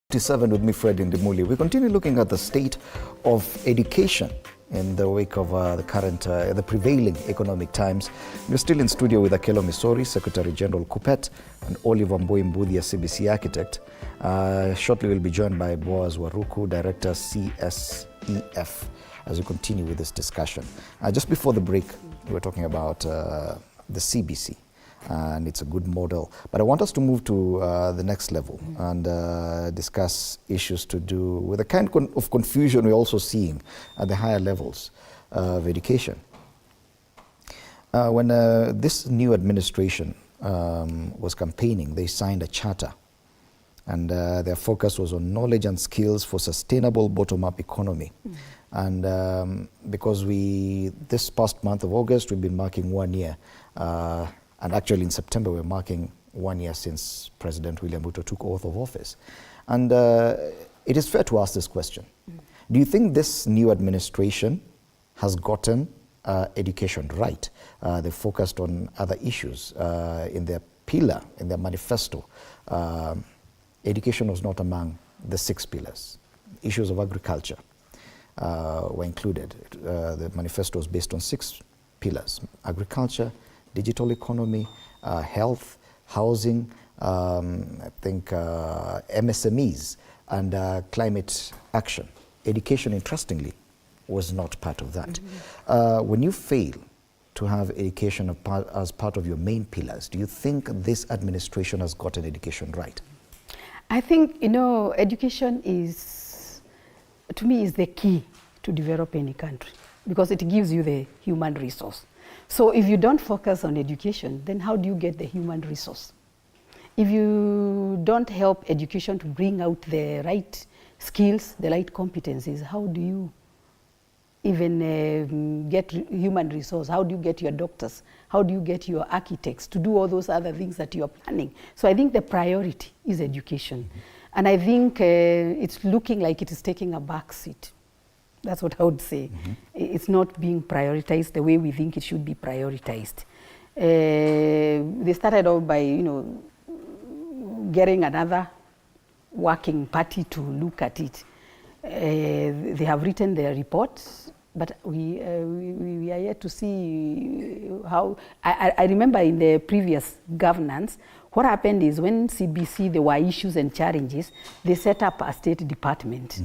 With me, Fred Ndimuli. We continue looking at the state of education in the wake of the current, the prevailing economic times. We're still in studio with Akilo Misori, Secretary General KUPPET, and Olive Wamboi Mbuthia, CBC architect. Shortly we'll be joined by Boaz Waruku, Director CSEF, as we continue with this discussion. Just before the break, we were talking about the CBC. And it's a good model. But I want us to move to the next level and discuss issues to do with the kind of confusion we're also seeing at the higher levels of education. When this new administration was campaigning, they signed a charter, and their focus was on knowledge and skills for sustainable bottom-up economy. And because this past month of August, we've been marking 1 year. And actually in September, we're marking 1 year since President William Ruto took oath of office. And it is fair to ask this question. Do you think this new administration has gotten education right? They focused on other issues in their pillar, in their manifesto. Education was not among the 6 pillars. Issues of agriculture were included. The manifesto was based on 6 pillars: agriculture, digital economy, health, housing, I think MSMEs, and climate action. Education, interestingly, was not part of that. When you fail to have education as part of your main pillars, do you think this administration has gotten education right? I think, education is, to me, is the key to develop any country, because it gives you the human resource. So if you don't focus on education, then how do you get the human resource? If you don't help education to bring out the right skills, the right competencies, how do you even get human resource. How do you get your doctors? How do you get your architects to do all those other things that you are planning? So I think the priority is education. And I think it's looking like it is taking a back seat. That's what I would say. It's not being prioritized the way we think it should be prioritized. They started off by, getting another working party to look at it. They have written their report, but we are yet to see how. I remember in the previous governance, what happened is when CBC, there were issues and challenges, they set up a state department.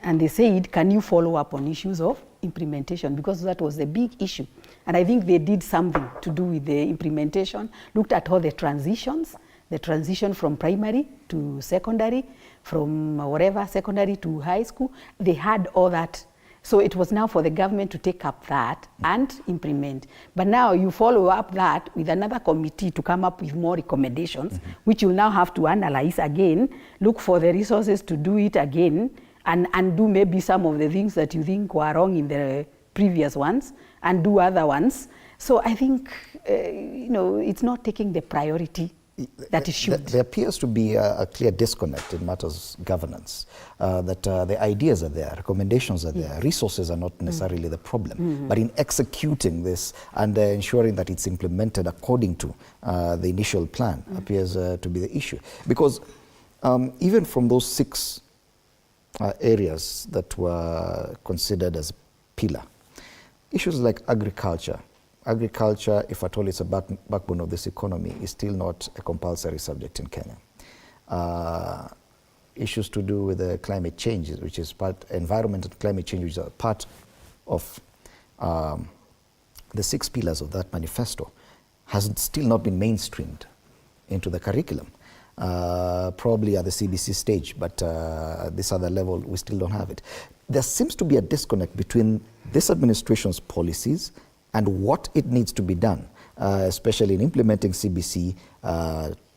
And they said, can you follow up on issues of implementation? Because that was a big issue. And I think they did something to do with the implementation, looked at all the transitions, the transition from primary to secondary, from secondary to high school. They had all that. So it was now for the government to take up that and implement. But now you follow up that with another committee to come up with more recommendations, which you'll now have to analyze again, look for the resources to do it again, and do maybe some of the things that you think were wrong in the previous ones and do other ones. So I think, it's not taking the priority that it should. There appears to be a clear disconnect in matters governance, that the ideas are there, recommendations are there, resources are not necessarily the problem, but in executing this and ensuring that it's implemented according to the initial plan appears to be the issue. Because even from those 6 areas that were considered as pillar, issues like agriculture, if at all it's a backbone of this economy, is still not a compulsory subject in Kenya. Issues to do with the climate change, which is environment and climate change, which are part of the 6 pillars of that manifesto, has still not been mainstreamed into the curriculum. Probably at the CBC stage, but at this other level, we still don't have it. There seems to be a disconnect between this administration's policies and what it needs to be done, especially in implementing CBC,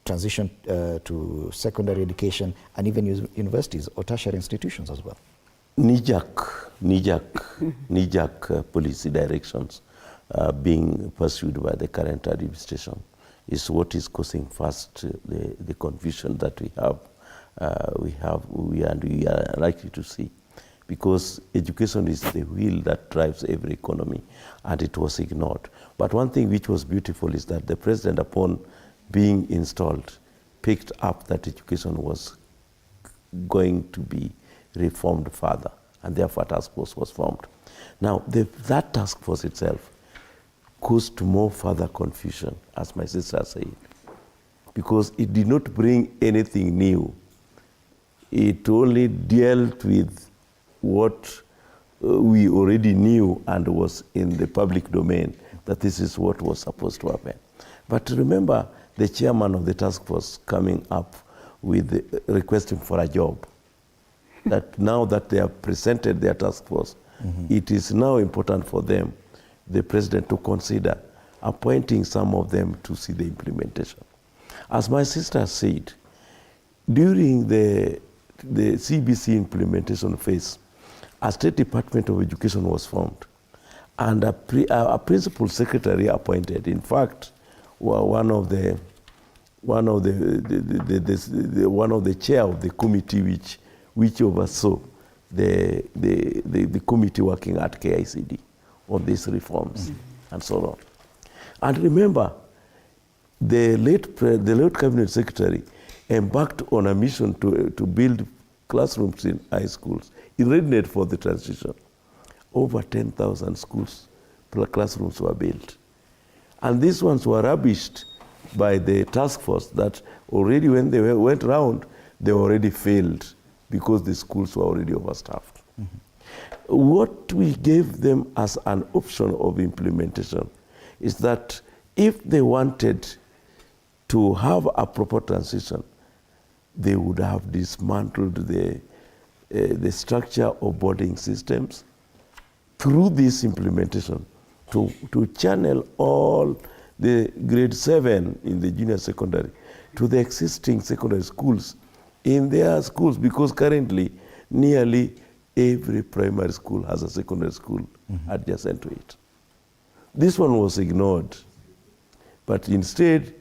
transition to secondary education, and even universities or tertiary institutions as well. Knee-jerk policy directions being pursued by the current administration is what is causing first the confusion that we are likely to see, because education is the wheel that drives every economy, and it was ignored. But one thing which was beautiful is that the president, upon being installed, picked up that education was going to be reformed further, and therefore a task force was formed. Now, that task force itself caused more further confusion, as my sister said, because it did not bring anything new. It only dealt with what we already knew and was in the public domain, that this is what was supposed to happen. But remember the chairman of the task force coming up with requesting for a job, that now that they have presented their task force, it is now important for them, the president, to consider appointing some of them to see the implementation. As my sister said, during the CBC implementation phase, a State Department of Education was formed, and a principal secretary appointed. In fact, one of the chair of the committee which oversaw the committee working at KICD on these reforms and so on. And remember, the late cabinet secretary embarked on a mission to build classrooms in high schools in readiness for the transition. Over 10,000 classrooms were built. And these ones were rubbished by the task force that already when they went round, they already failed because the schools were already overstaffed. What we gave them as an option of implementation is that if they wanted to have a proper transition, they would have dismantled the structure of boarding systems through this implementation to channel all the grade 7 in the junior secondary to the existing secondary schools in their schools, because currently nearly every primary school has a secondary school adjacent to it. This one was ignored. But instead,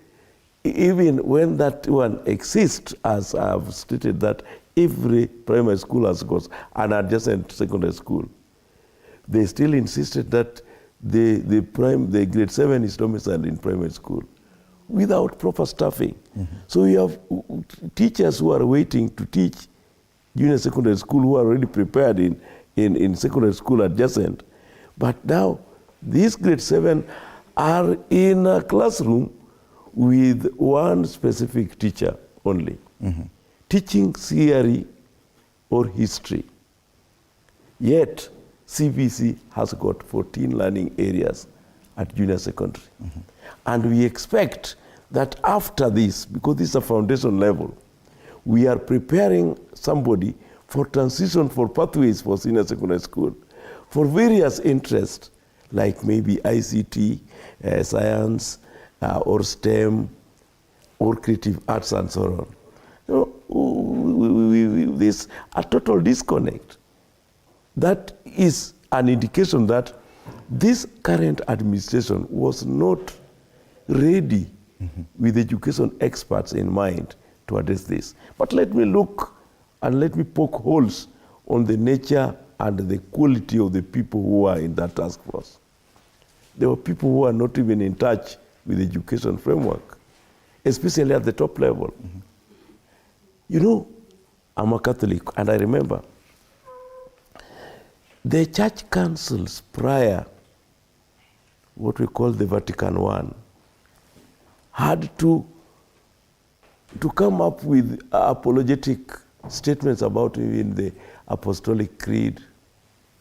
even when that one exists, as I've stated that every primary school has got an adjacent secondary school, they still insisted that the grade 7 is domiciled in primary school without proper staffing. So you have teachers who are waiting to teach junior secondary school who are already prepared in secondary school adjacent. But now these grade 7 are in a classroom with one specific teacher only, teaching theory or history. Yet CBC has got 14 learning areas at junior secondary. And we expect that after this, because this is a foundation level, we are preparing somebody for transition for pathways for senior secondary school for various interests, like maybe ICT, science, or STEM, or creative arts and so on. There's a total disconnect. That is an indication that this current administration was not ready with education experts in mind to address this. But let me look and let me poke holes on the nature and the quality of the people who are in that task force. There were people who are not even in touch with the education framework, especially at the top level. You know, I'm a Catholic, and I remember the church councils prior, what we call the Vatican I, had to come up with apologetic statements about even the Apostolic Creed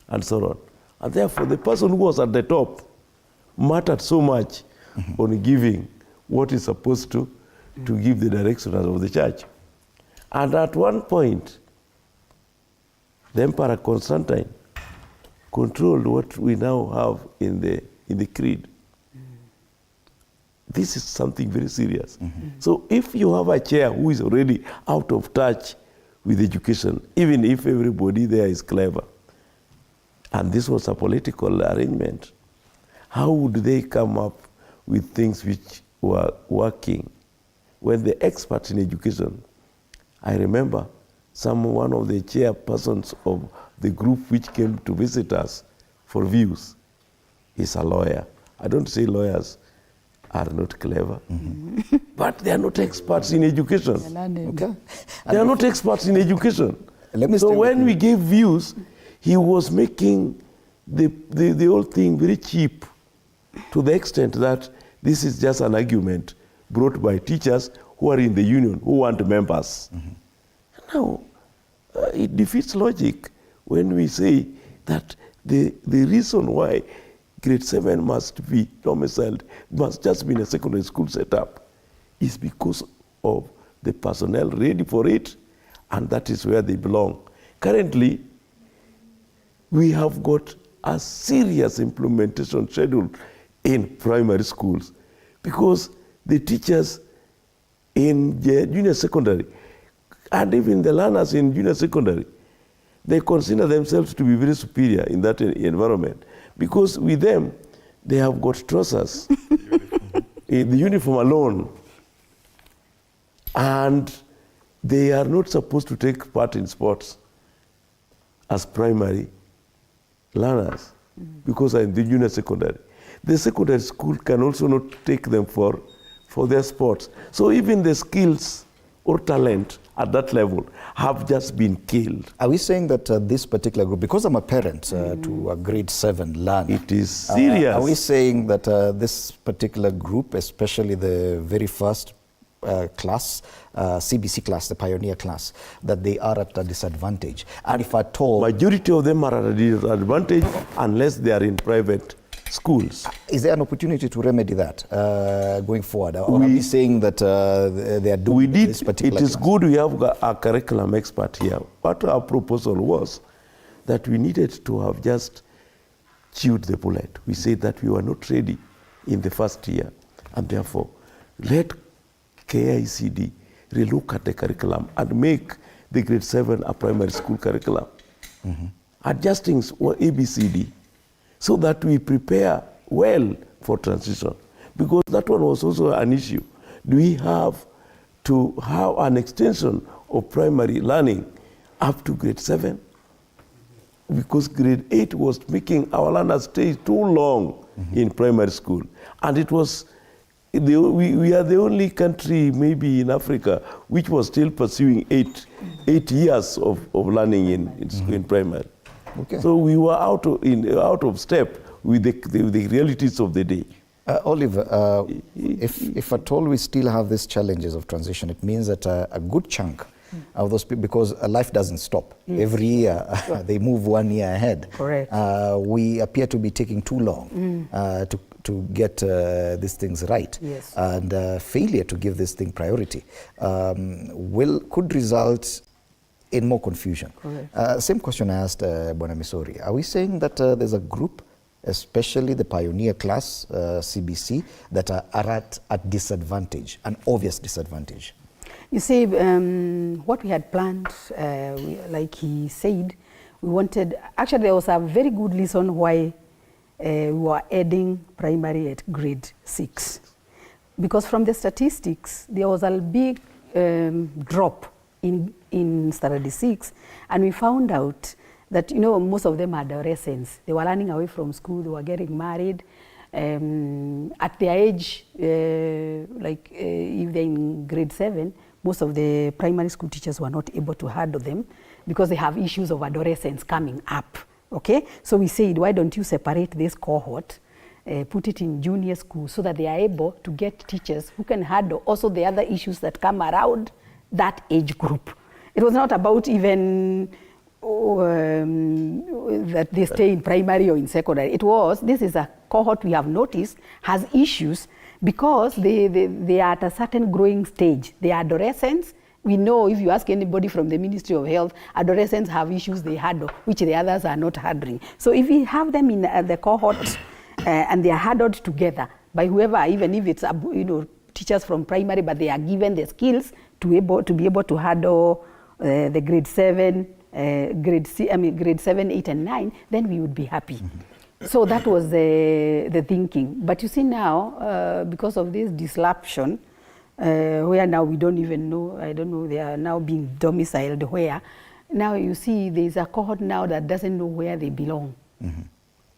and so on. And therefore, the person who was at the top mattered so much on giving what is supposed to give the direction of the church. And at one point, the Emperor Constantine controlled what we now have in the creed. This is something very serious. So if you have a chair who is already out of touch with education, even if everybody there is clever, and this was a political arrangement, how would they come up with things which were working when the experts in education, I remember one of the chairpersons of the group which came to visit us for views is a lawyer. I don't say lawyers are not clever, but they are not experts in education. Okay. They are not experts in education. So when we gave views, he was making the whole thing very cheap, to the extent that this is just an argument brought by teachers who are in the union, who want members. Now, it defeats logic when we say that the reason why grade 7 must be domiciled, must just be in a secondary school setup, is because of the personnel ready for it, and that is where they belong. Currently, we have got a serious implementation schedule in primary schools, because the teachers in junior secondary, and even the learners in junior secondary, they consider themselves to be very superior in that environment, because with them, they have got trousers, in the uniform alone, and they are not supposed to take part in sports as primary learners, because in the junior secondary. The secondary school can also not take them for their sports. So even the skills or talent at that level have just been killed. Are we saying that this particular group, because I'm a parent to a grade 7 learner, it is serious. Are we saying that this particular group, especially the very first class, CBC class, the pioneer class, that they are at a disadvantage? And if at all... Majority of them are at a disadvantage unless they are in private schools. Is there an opportunity to remedy that going forward? Or are we saying that they are doing this particular It is class? good we have a curriculum expert here. What our proposal was that we needed to have just chewed the bullet. We said that we were not ready in the first year, and therefore let KICD relook at the curriculum and make the grade 7 a primary school curriculum. adjusting ABCD so that we prepare well for transition. Because that one was also an issue. Do we have to have an extension of primary learning up to grade 7? Because grade 8 was making our learners stay too long in primary school. And it was, we are the only country maybe in Africa which was still pursuing eight years of learning in primary. Okay. So we were out of step with the realities of the day. Oliver, if at all we still have these challenges of transition, it means that a good chunk of those people, because life doesn't stop. Yes. Every year, they move 1 year ahead. Correct. We appear to be taking too long to get these things right. Yes. And failure to give this thing priority could result in more confusion. Correct. Same question I asked Bwana Misori. Are we saying that there's a group, especially the pioneer class, CBC, that are at disadvantage, an obvious disadvantage? You see, what we had planned, like he said, we wanted, actually there was a very good reason why we were adding primary at grade 6. Because from the statistics, there was a big drop in standard 6, and we found out that, you know, most of them are adolescents. They were running away from school, they were getting married. At their age, if they're in grade 7, most of the primary school teachers were not able to handle them because they have issues of adolescents coming up, okay? So we said, why don't you separate this cohort, put it in junior school so that they are able to get teachers who can handle also the other issues that come around that age group. It was not about even that they stay in primary or in secondary. It was, this is a cohort we have noticed has issues because they are at a certain growing stage. They are adolescents. We know if you ask anybody from the Ministry of Health, adolescents have issues they handle, which the others are not handling. So if we have them in the cohort and they are handled together by whoever, even if it's teachers from primary, but they are given the skills to be able to handle the grade 7, grade 7, 8, and 9, then we would be happy. So that was the thinking. But you see now, because of this disruption, where now we don't even know, I don't know, they are now being domiciled where. Now you see there's a cohort now that doesn't know where they belong.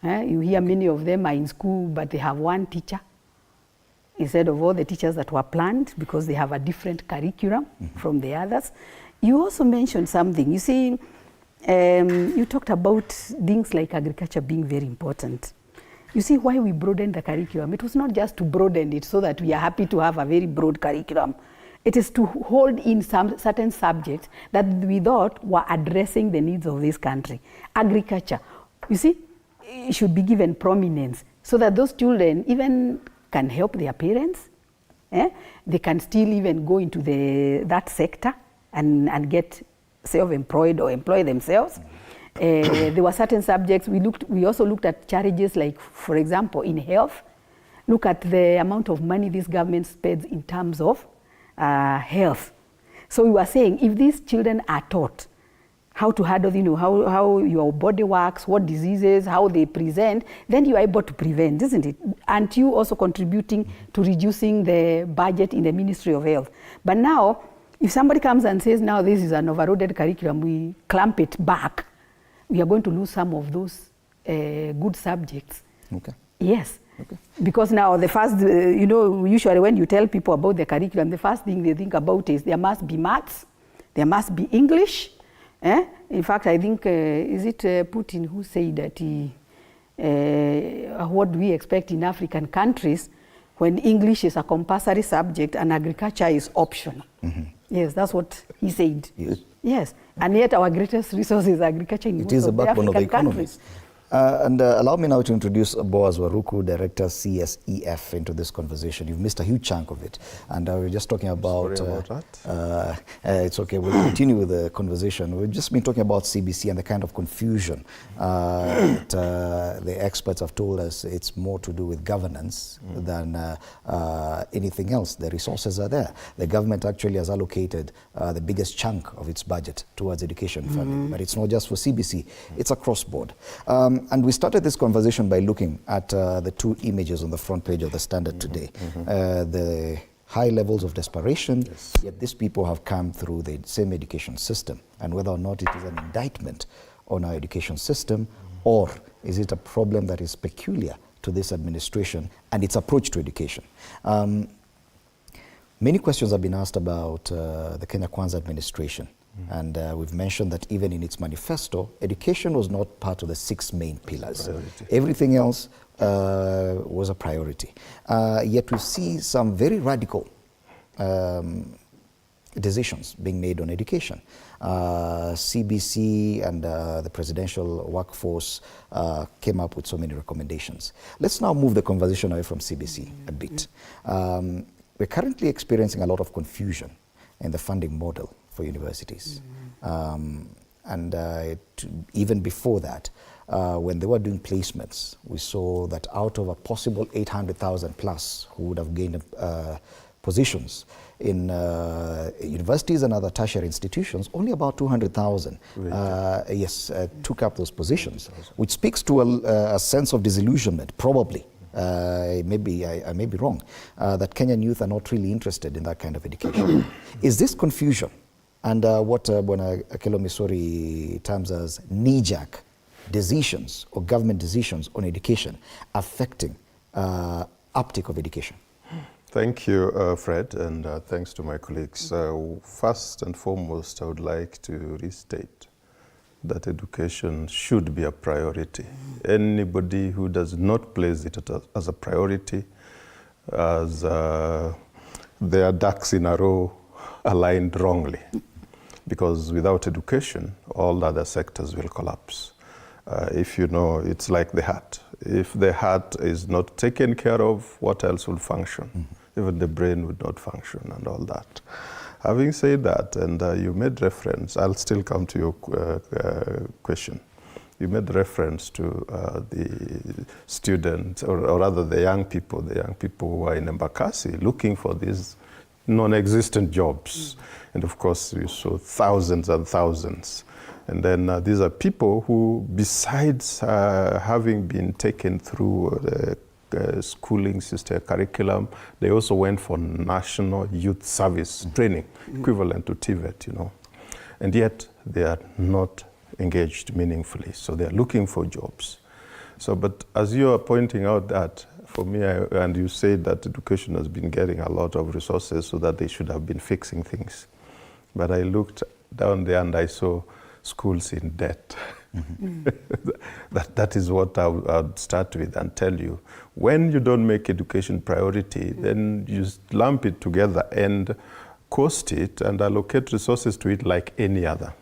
You hear many of them are in school, but they have one teacher instead of all the teachers that were planned because they have a different curriculum from the others. You also mentioned something. You see, you talked about things like agriculture being very important. You see why we broadened the curriculum. It was not just to broaden it so that we are happy to have a very broad curriculum. It is to hold in some certain subjects that we thought were addressing the needs of this country. Agriculture, you see, it should be given prominence so that those children even can help their parents. They can still even go into that sector and get self-employed or employ themselves. There were certain subjects we also looked at challenges like, for example, in health. Look at the amount of money this government spends in terms of health. So we were saying if these children are taught how to handle, how your body works, what diseases, how they present, then you are able to prevent, isn't it? And you also contributing to reducing the budget in the Ministry of Health. But now, if somebody comes and says, now this is an overloaded curriculum, we clamp it back, we are going to lose some of those good subjects. Okay. Yes. Okay. Because now the first, usually when you tell people about the curriculum, the first thing they think about is there must be maths, there must be English. In fact, I think, is it Putin who said that what do we expect in African countries when English is a compulsory subject and agriculture is optional? Yes, that's what he said. Yes. Yes, and yet our greatest resource is agriculture in It most is of the backbone of the African economy. countries. Allow me now to introduce Boaz Waruku, Director CSEF, into this conversation. You've missed a huge chunk of it. And we're just talking about... Sorry about that. It's okay, we'll continue with the conversation. We've just been talking about CBC and the kind of confusion that the experts have told us it's more to do with governance than anything else. The resources are there. The government actually has allocated the biggest chunk of its budget towards education funding. But it's not just for CBC, it's across board. And we started this conversation by looking at the two images on the front page of the Standard today. The high levels of desperation, yet these people have come through the same education system. And whether or not it is an indictment on our education system, or is it a problem that is peculiar to this administration and its approach to education? Many questions have been asked about the Kenya Kwanza administration. And we've mentioned that even in its manifesto, education was not part of the 6 main pillars. Everything else was a priority. Yet we see some very radical decisions being made on education. CBC and the presidential workforce came up with so many recommendations. Let's now move the conversation away from CBC a bit. We're currently experiencing a lot of confusion in the funding model for universities. Even before that, when they were doing placements, we saw that out of a possible 800,000 plus who would have gained positions in universities and other tertiary institutions, only about 200,000 took up those positions, which speaks to a sense of disillusionment, probably. I may be wrong, that Kenyan youth are not really interested in that kind of education. Is this confusion and what Bwana Akelo Misori terms as knee-jerk decisions or government decisions on education affecting uptake of education? Thank you, Fred, and thanks to my colleagues. First and foremost, I would like to restate that education should be a priority. Anybody who does not place it as a priority, as their ducks in a row aligned wrongly. Because without education, all other sectors will collapse. If you know, it's like the heart. If the heart is not taken care of, what else will function? Even the brain would not function and all that. Having said that, and you made reference, I'll still come to your question. You made reference to the students, or rather the young people who are in Embakasi looking for these non-existent jobs. And of course, you saw thousands and thousands. And then these are people who, besides having been taken through the schooling system curriculum, they also went for national youth service training, equivalent to TVET, you know. And yet they are not engaged meaningfully. So they are looking for jobs. So, but as you are pointing out that, for me, and you say that education has been getting a lot of resources so that they should have been fixing things. But I looked down there and I saw schools in debt. That is what I would start with and tell you. When you don't make education priority, then you lump it together and cost it and allocate resources to it like any other.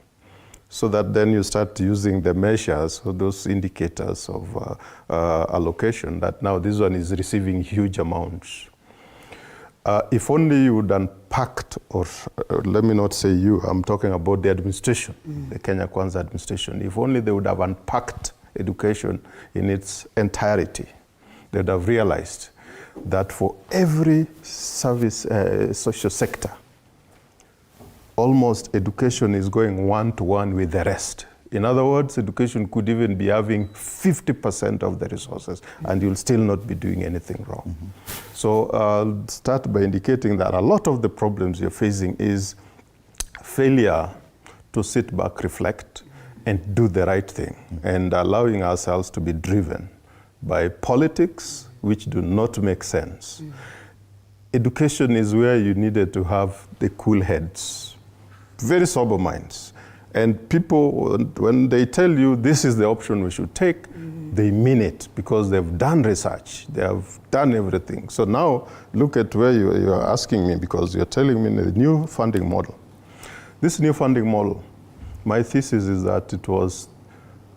So that then you start using the measures, or those indicators of allocation, that now this one is receiving huge amounts. If only you would unpacked, or let me not say you, I'm talking about the administration, the Kenya Kwanza administration. If only they would have unpacked education in its entirety, they would have realized that for every service, social sector, almost education is going one-to-one with the rest. In other words, education could even be having 50% of the resources, and you'll still not be doing anything wrong. So I'll start by indicating that a lot of the problems you're facing is failure to sit back, reflect, and do the right thing, and allowing ourselves to be driven by politics which do not make sense. Education is where you needed to have the cool heads, very sober minds. And people, when they tell you this is the option we should take, they mean it because they've done research, they have done everything. So now look at where you are asking me, because you're telling me the new funding model. This new funding model, my thesis is that it was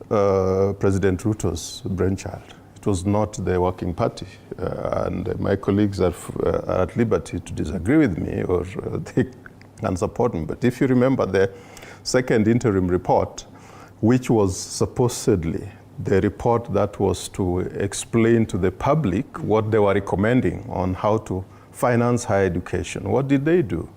President Ruto's brainchild. It was not the Working Party. And my colleagues are at liberty to disagree with me, or they can support me. But if you remember the second interim report, which was supposedly the report that was to explain to the public what they were recommending on how to finance higher education, what did they do?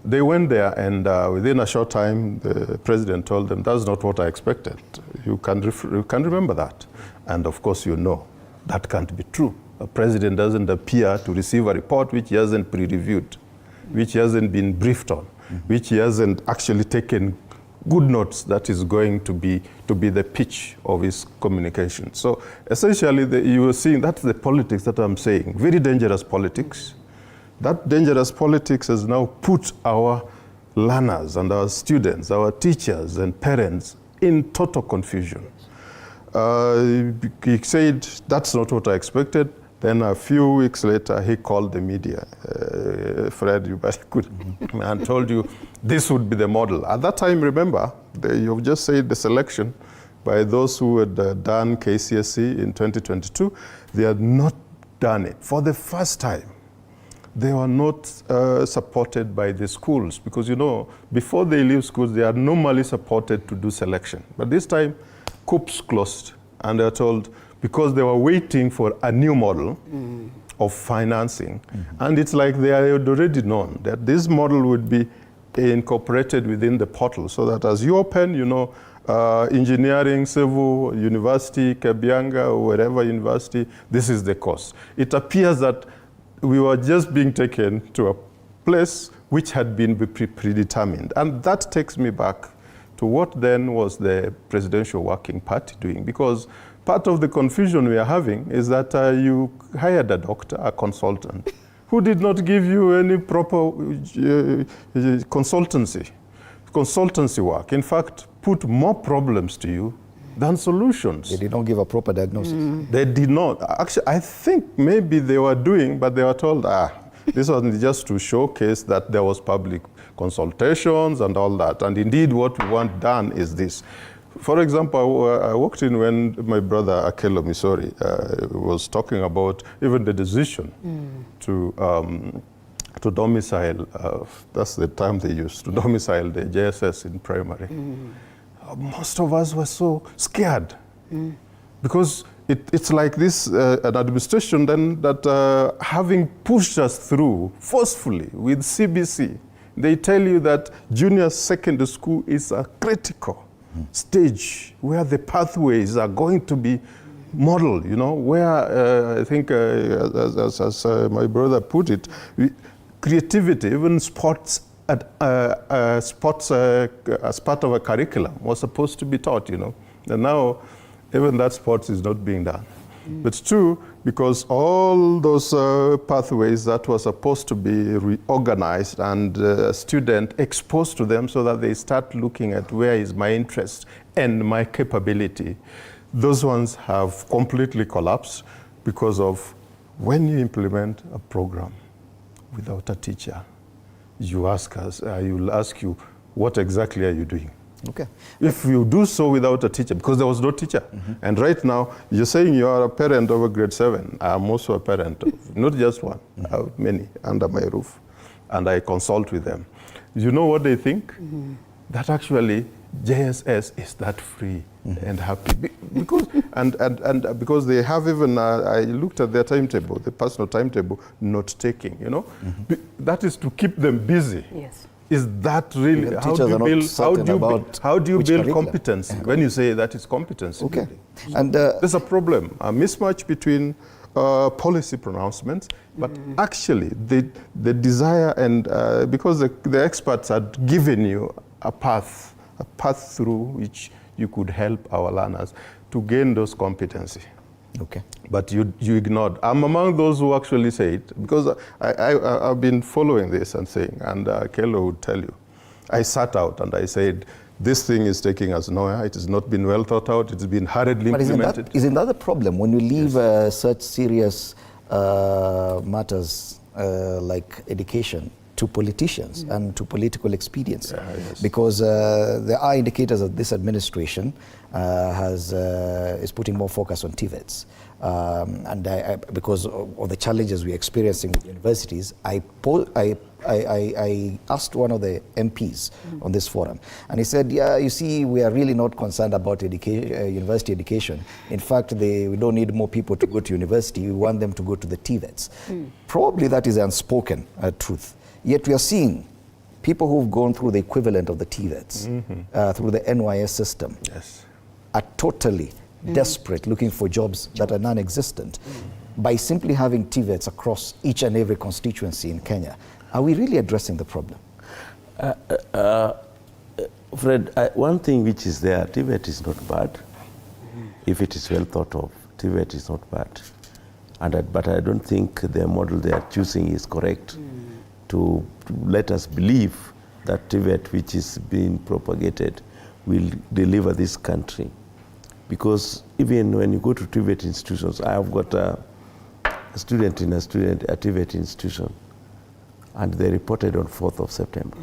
They went there, and within a short time, the president told them, that's not what I expected. You can remember that. And of course, you know, that can't be true. A president doesn't appear to receive a report which he hasn't pre-reviewed, which he hasn't been briefed on, which he hasn't actually taken good notes that is going to be the pitch of his communication. So essentially, you are seeing that's the politics that I'm saying, very dangerous politics. That dangerous politics has now put our learners and our students, our teachers and parents in total confusion. He said, that's not what I expected. Then a few weeks later, he called the media, Fred, you better could, and told you this would be the model. At that time, remember, you've just said the selection by those who had done KCSE in 2022, they had not done it. For the first time, they were not supported by the schools, because, you know, before they leave schools, they are normally supported to do selection. But this time, COOPs closed, and they were told, because they were waiting for a new model of financing. And it's like they had already known that this model would be incorporated within the portal, so that as you open, you know, engineering, civil, university, Kabianga, or wherever university, this is the cost. It appears that we were just being taken to a place which had been predetermined. And that takes me back to what then was the Presidential Working Party doing, because part of the confusion we are having is that you hired a doctor, a consultant, who did not give you any proper consultancy work. In fact, put more problems to you than solutions. They did not give a proper diagnosis. They did not. Actually, I think maybe they were doing, but they were told, this was just to showcase that there was public consultations and all that. And indeed, what we want done is this. For example, I walked in when my brother Akello Misori was talking about even the decision to domicile, that's the term they used, to domicile the JSS in primary. Most of us were so scared because it's like this, an administration then that having pushed us through forcefully with CBC, they tell you that junior secondary school is a critical stage where the pathways are going to be modeled, you know, where I think, as my brother put it, creativity, even sports, sports as part of a curriculum was supposed to be taught, you know. And now, even that sports is not being done. But it's true, because all those pathways that were supposed to be reorganized and student exposed to them so that they start looking at where is my interest and my capability, those ones have completely collapsed because of when you implement a program without a teacher, you ask us, you'll ask you, what exactly are you doing? Okay. If you do so without a teacher, because there was no teacher. And right now, you're saying you are a parent of a grade 7. I'm also a parent of, not just one, I have many under my roof. And I consult with them. You know what they think? That actually JSS is that free and happy. Because, and because they have even, I looked at their timetable, the personal timetable, note taking, you know. That is to keep them busy. Yes. Is that really, how do you build competency? When you say that is competency. Okay. Really. And there's a problem, a mismatch between policy pronouncements, but actually the desire and, because the experts had given you a path through which you could help our learners to gain those competencies. okay. But you ignored. I'm among those who actually say it, because I've been following this and saying, and Kello would tell you, I sat out and I said, this thing is taking us nowhere. It has not been well thought out. It's been hurriedly implemented. Isn't that the problem when you leave such serious matters like education to politicians and to political expediency. Yes. Because there are indicators that this administration is putting more focus on TVETs. And because of the challenges we're experiencing with universities, I asked one of the MPs on this forum, and he said, yeah, you see, we are really not concerned about university education. In fact, we don't need more people to go to university. We want them to go to the TVETs. Probably that is unspoken truth. Yet we are seeing people who've gone through the equivalent of the TVETs through the NYS system are totally desperate, looking for jobs that are non-existent. By simply having TVETs across each and every constituency in Kenya, are we really addressing the problem? Fred, one thing which is there, TVET is not bad. If it is well thought of, TVET is not bad. But I don't think the model they are choosing is correct to let us believe that TVET, which is being propagated, will deliver this country. Because even when you go to TVET institutions, I have got a student in a TVET institution, and they reported on 4th of September.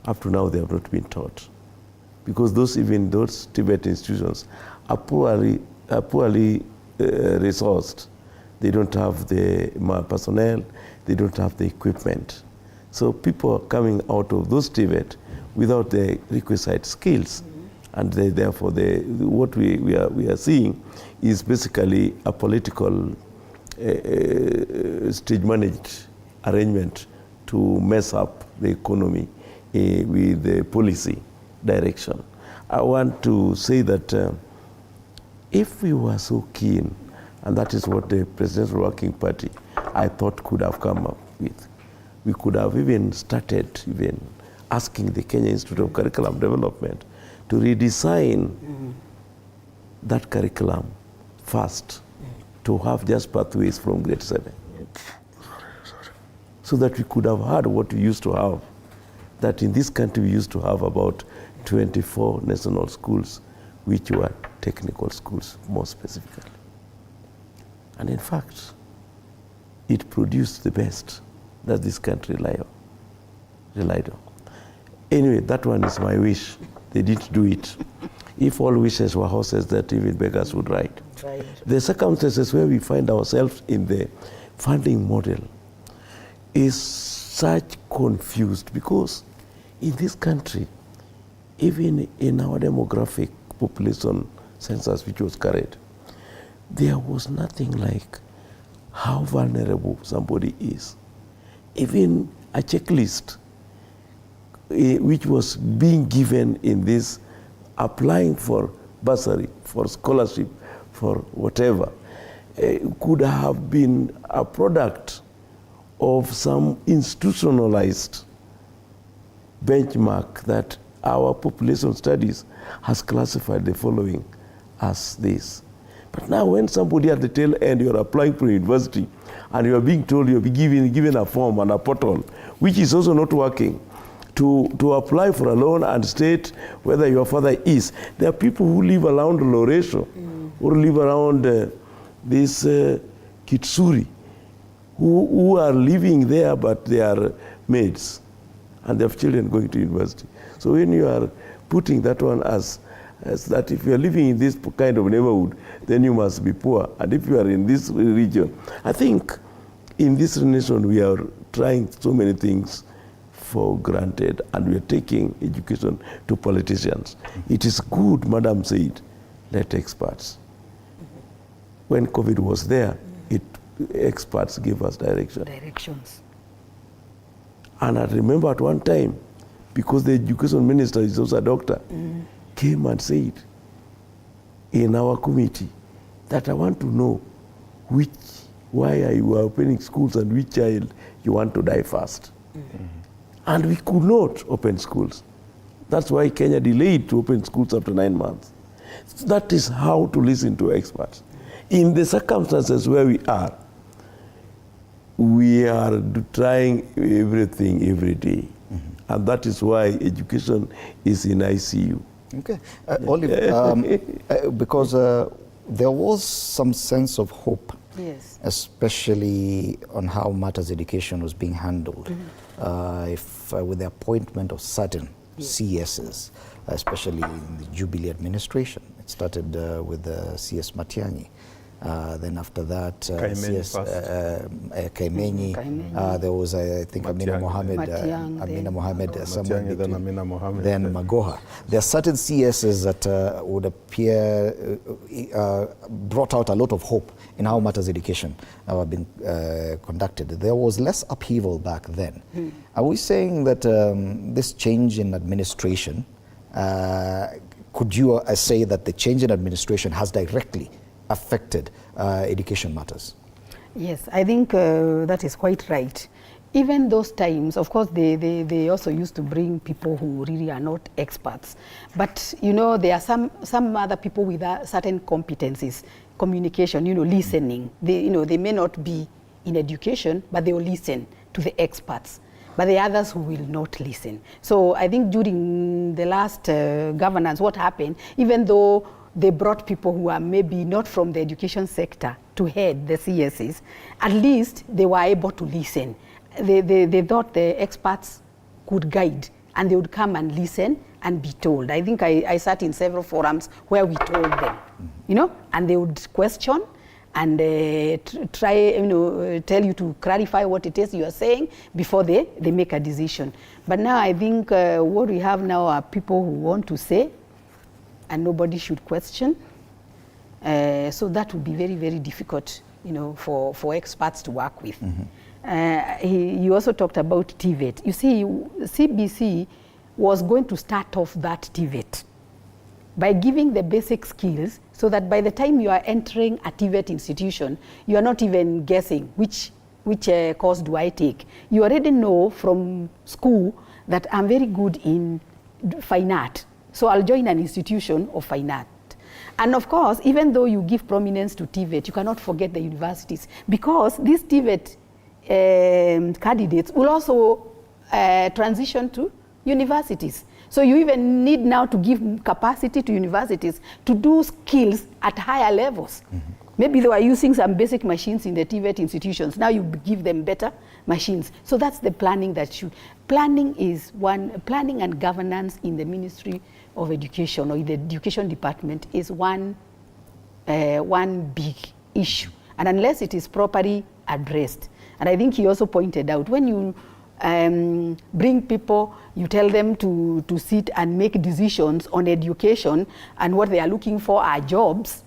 Up to now, they have not been taught. Because those TVET institutions are poorly resourced. They don't have the personnel, they don't have the equipment. So people are coming out of those TVET without the requisite skills. And therefore, what we are seeing is basically a political stage-managed arrangement to mess up the economy with the policy direction. I want to say that if we were so keen, and that is what the Presidential Working Party, I thought, could have come up with, we could have even started asking the Kenya Institute of Curriculum Development to redesign that curriculum first, to have just pathways from grade 7. So that we could have had what we used to have, that in this country we used to have about 24 national schools, which were technical schools, more specifically. And in fact, it produced the best that this country relied on. Anyway, that one is my wish. They didn't do it. If all wishes were horses that even beggars would ride. Right. The circumstances where we find ourselves in the funding model is such confused, because in this country, even in our demographic population census which was carried, there was nothing like how vulnerable somebody is. Even a checklist which was being given in this, applying for bursary, for scholarship, for whatever, could have been a product of some institutionalized benchmark that our population studies has classified the following as this. But now when somebody at the tail end, you're applying for university, and you're being told you'll be given a form and a portal, which is also not working, to apply for a loan and state whether your father is. There are people who live around Loresho, or live around this Kitsuri, who are living there, but they are maids, and they have children going to university. So when you are putting that one as that if you are living in this kind of neighborhood, then you must be poor. And if you are in this region, I think in this nation we are trying so many things for granted, and we are taking education to politicians. It is good, Madam said, let experts. When COVID was there, experts gave us Directions. And I remember at one time, because the education minister is also a doctor, came and said in our committee that I want to know why are you opening schools and which child you want to die first. And we could not open schools. That's why Kenya delayed to open schools after 9 months. That is how to listen to experts. In the circumstances where we are trying everything every day. And that is why education is in ICU. Okay. Olive, because there was some sense of hope Yes. especially on how matters education was being handled. With the appointment of certain CSs, especially in the Jubilee administration. It started with CS Matiang'i. Then after that, CS Kaimenyi. There was, I think, Amina Mohamed, Matiang'i, then Amina Mohamed, then Magoha. There are certain CSs that would appear brought out a lot of hope in how matters education have been conducted. There was less upheaval back then. Are we saying that this change in administration, could you say that the change in administration has directly affected education matters? Yes, I think that is quite right. Even those times, of course, they also used to bring people who really are not experts. But, you know, there are some other people with certain competencies, communication, you know, listening. They may not be in education, but they will listen to the experts. But the others who will not listen. So I think during the last governance, what happened, even though they brought people who are maybe not from the education sector to head the CSs, at least they were able to listen. They thought the experts could guide, and they would come and listen and be told. I think I sat in several forums where we told them, you know, and they would question and try, you know, tell you to clarify what it is you are saying before they make a decision. But now I think what we have now are people who want to say, and nobody should question. So that would be very, very difficult, you know, for experts to work with. You also talked about TVET. You see, CBC was going to start off that TVET by giving the basic skills so that by the time you are entering a TVET institution, you are not even guessing which course do I take. You already know from school that I'm very good in fine art. So I'll join an institution of fine art. And of course, even though you give prominence to TVET, you cannot forget the universities, because these TVET candidates will also transition to universities. So you even need now to give capacity to universities to do skills at higher levels. Maybe they were using some basic machines in the TVET institutions. Now you give them better machines. So that's the planning that should. Planning and governance in the Ministry of Education or in the Education Department is one big issue. And unless it is properly addressed. And I think he also pointed out, when you bring people, you tell them to sit and make decisions on education, and what they are looking for are jobs,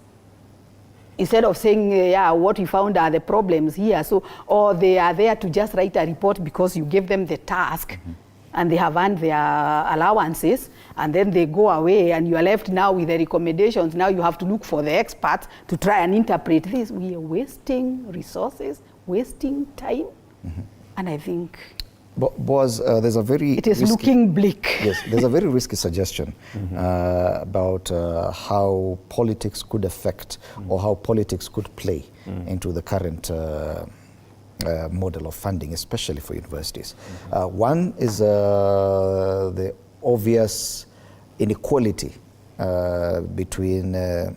instead of saying, yeah, what we found are the problems here. So, or they are there to just write a report because you gave them the task and they have earned their allowances, and then they go away and you are left now with the recommendations. Now you have to look for the experts to try and interpret this. We are wasting resources, wasting time, and I think there's a very it is looking bleak. Yes, there's a very risky suggestion about how politics could affect or how politics could play into the current model of funding, especially for universities. One is the obvious inequality between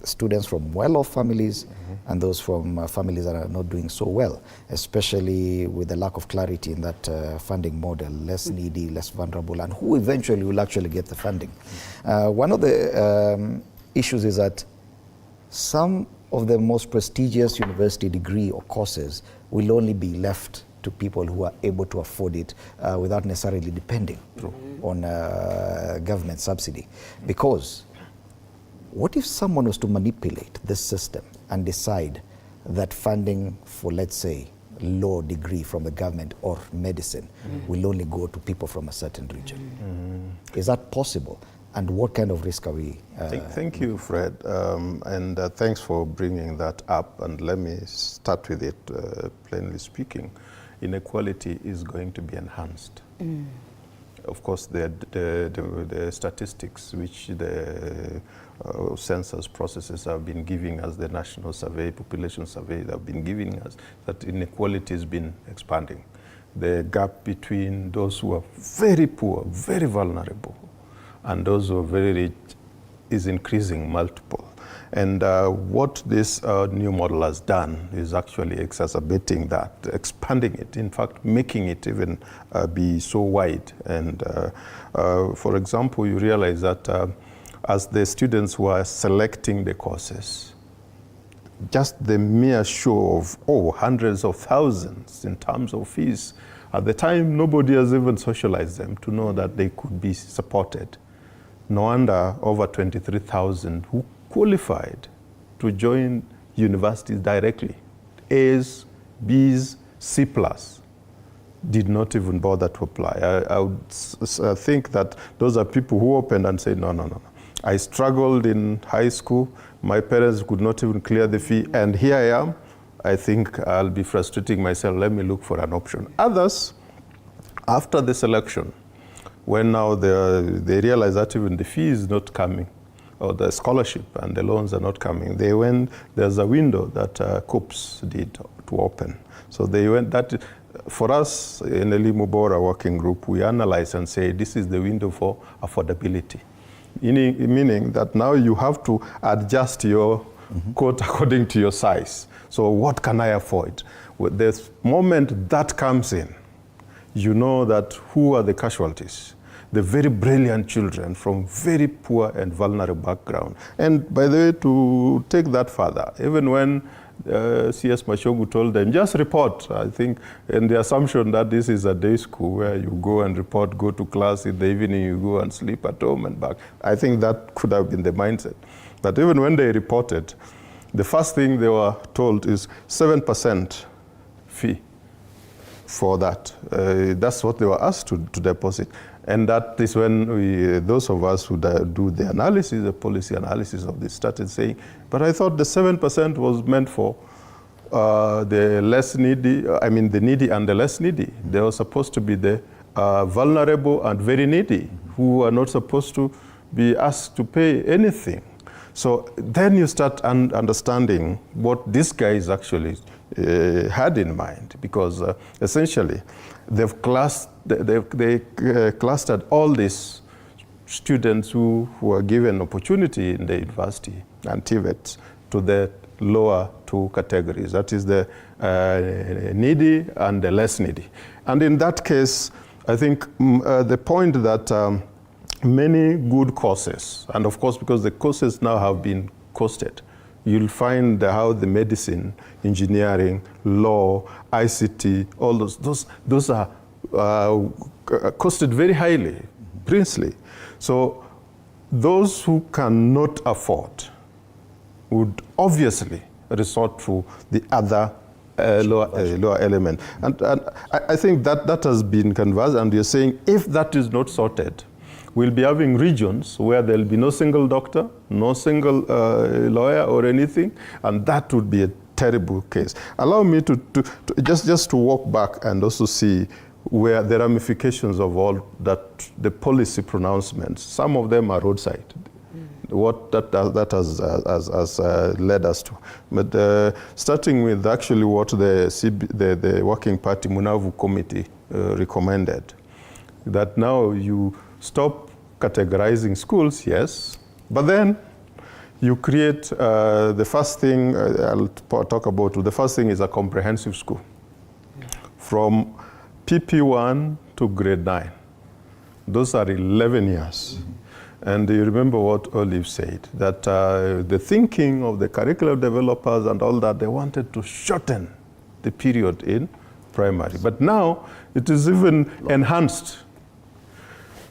students from well-off families and those from families that are not doing so well, especially with the lack of clarity in that funding model, less needy, less vulnerable, and who eventually will actually get the funding. One of the issues is that some of the most prestigious university degree or courses will only be left to people who are able to afford it without necessarily depending on government subsidy. Because what if someone was to manipulate this system and decide that funding for, let's say, law degree from the government or medicine will only go to people from a certain region? Is that possible? And what kind of risk are we? Thank you, Fred, and thanks for bringing that up. And let me start with it, plainly speaking. Inequality is going to be enhanced. Of course, the statistics which the census processes have been giving us, the national survey, population survey, have been giving us that inequality has been expanding. The gap between those who are very poor, very vulnerable, and those who are very rich is increasing multiple. And what this new model has done is actually exacerbating that, expanding it, in fact, making it even be so wide. And for example, you realize that as the students were selecting the courses, just the mere show of, hundreds of thousands in terms of fees, at the time, nobody has even socialized them to know that they could be supported. No wonder over 23,000 who qualified to join universities directly, A's, B's, C+, did not even bother to apply. I would think that those are people who opened and said, no. I struggled in high school. My parents could not even clear the fee, and here I am. I think I'll be frustrating myself. Let me look for an option. Others, after the selection, when now they realize that even the fee is not coming, or the scholarship and the loans are not coming, they went, there's a window that COOPS did to open. So they went, that for us in the Elimu Bora working group, we analyze and say this is the window for affordability. Meaning that now you have to adjust your quote according to your size. So what can I afford? With the moment that comes in, you know that who are the casualties? The very brilliant children from very poor and vulnerable background. And by the way, to take that further, even when CS Mashogu told them, just report, I think, and the assumption that this is a day school where you go and report, go to class, in the evening you go and sleep at home and back. I think that could have been the mindset. But even when they reported, the first thing they were told is 7% fee for that. That's what they were asked to deposit. And that is when those of us who do the analysis, the policy analysis of this, started saying, but I thought the 7% was meant for the less needy, the needy and the less needy. They were supposed to be the vulnerable and very needy, who are not supposed to be asked to pay anything. So then you start understanding what this guy is actually had in mind, because essentially they've clustered all these students who are given opportunity in the university and TVET to the lower two categories. That is the needy and the less needy. And in that case, I think the point that many good courses, and of course because the courses now have been costed, you'll find how the medicine, engineering, law, ICT, all those are costed very highly, princely. So those who cannot afford would obviously resort to the other lower element. And I think that has been canvassed, and you're saying if that is not sorted, we'll be having regions where there'll be no single doctor, no single lawyer or anything, and that would be a terrible case. Allow me to just to walk back and also see where the ramifications of all that, the policy pronouncements, some of them are roadside. What that has led us to. But starting with actually what the Working Party Munavu Committee recommended, that now you stop categorizing schools, yes, but then you create the first thing I'll talk about. The first thing is a comprehensive school, from PP1 to grade 9. Those are 11 years. And you remember what Olive said, that the thinking of the curriculum developers and all that, they wanted to shorten the period in primary. But now it is even enhanced.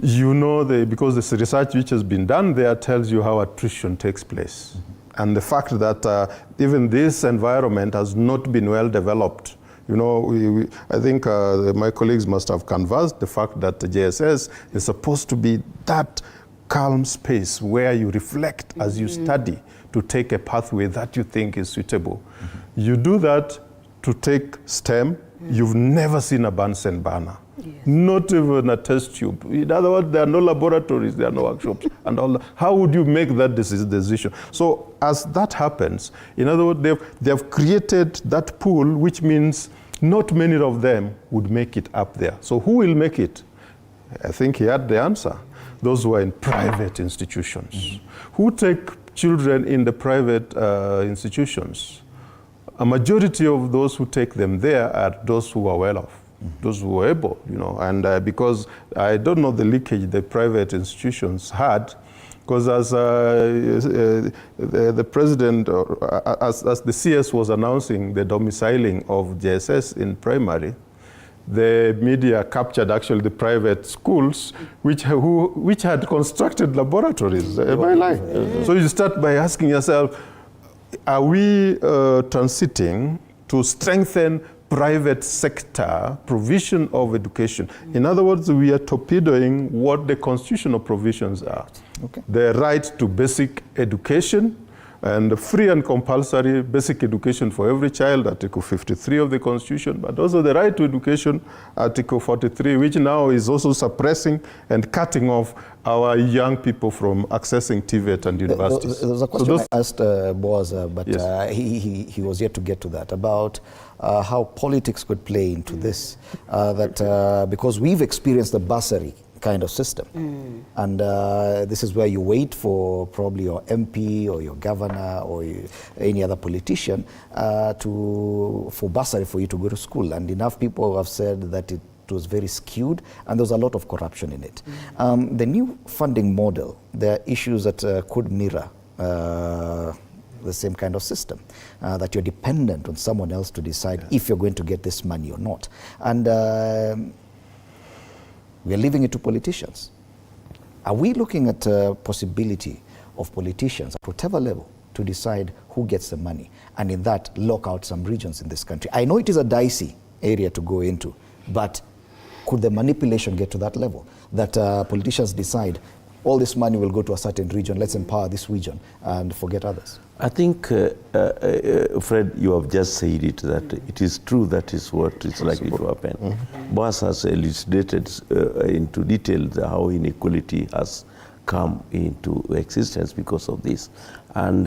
You know, because this research which has been done there tells you how attrition takes place. And the fact that even this environment has not been well developed. You know, I think my colleagues must have canvassed the fact that the JSS is supposed to be that calm space where you reflect as you study to take a pathway that you think is suitable. You do that to take STEM, you've never seen a Bunsen burner. Yes. Not even a test tube. In other words, there are no laboratories, there are no workshops, and all that. How would you make that decision? So as that happens, in other words, they've created that pool, which means not many of them would make it up there. So who will make it? I think he had the answer. Those who are in private institutions, who take children in the private institutions, a majority of those who take them there are those who are well off, those who are able, you know, and because I don't know the leakage the private institutions had, because as the president, as the CS was announcing the domiciling of JSS in primary, the media captured actually the private schools which had constructed laboratories. Am I lying? So you start by asking yourself, are we transiting to strengthen private sector provision of education? In other words, we are torpedoing what the constitutional provisions are. Okay. The right to basic education and free and compulsory basic education for every child, Article 53 of the Constitution, but also the right to education, Article 43, which now is also suppressing and cutting off our young people from accessing TVET and universities. There was a question I asked Boaz, but Yes. he was yet to get to that, about how politics could play into this, because we've experienced the bursary kind of system. And this is where you wait for probably your MP or your governor or any other politician for bursary for you to go to school. And enough people have said that it was very skewed and there was a lot of corruption in it. The new funding model, there are issues that could mirror the same kind of system, that you're dependent on someone else to decide if you're going to get this money or not. And we are leaving it to politicians. Are we looking at a possibility of politicians at whatever level to decide who gets the money, and in that lock out some regions in this country? I know it is a dicey area to go into, but could the manipulation get to that level, that politicians decide all this money will go to a certain region, let's empower this region and forget others? I think, Fred, you have just said it, that it is true that is what is likely to happen. Boaz has elucidated into detail how inequality has come into existence because of this. And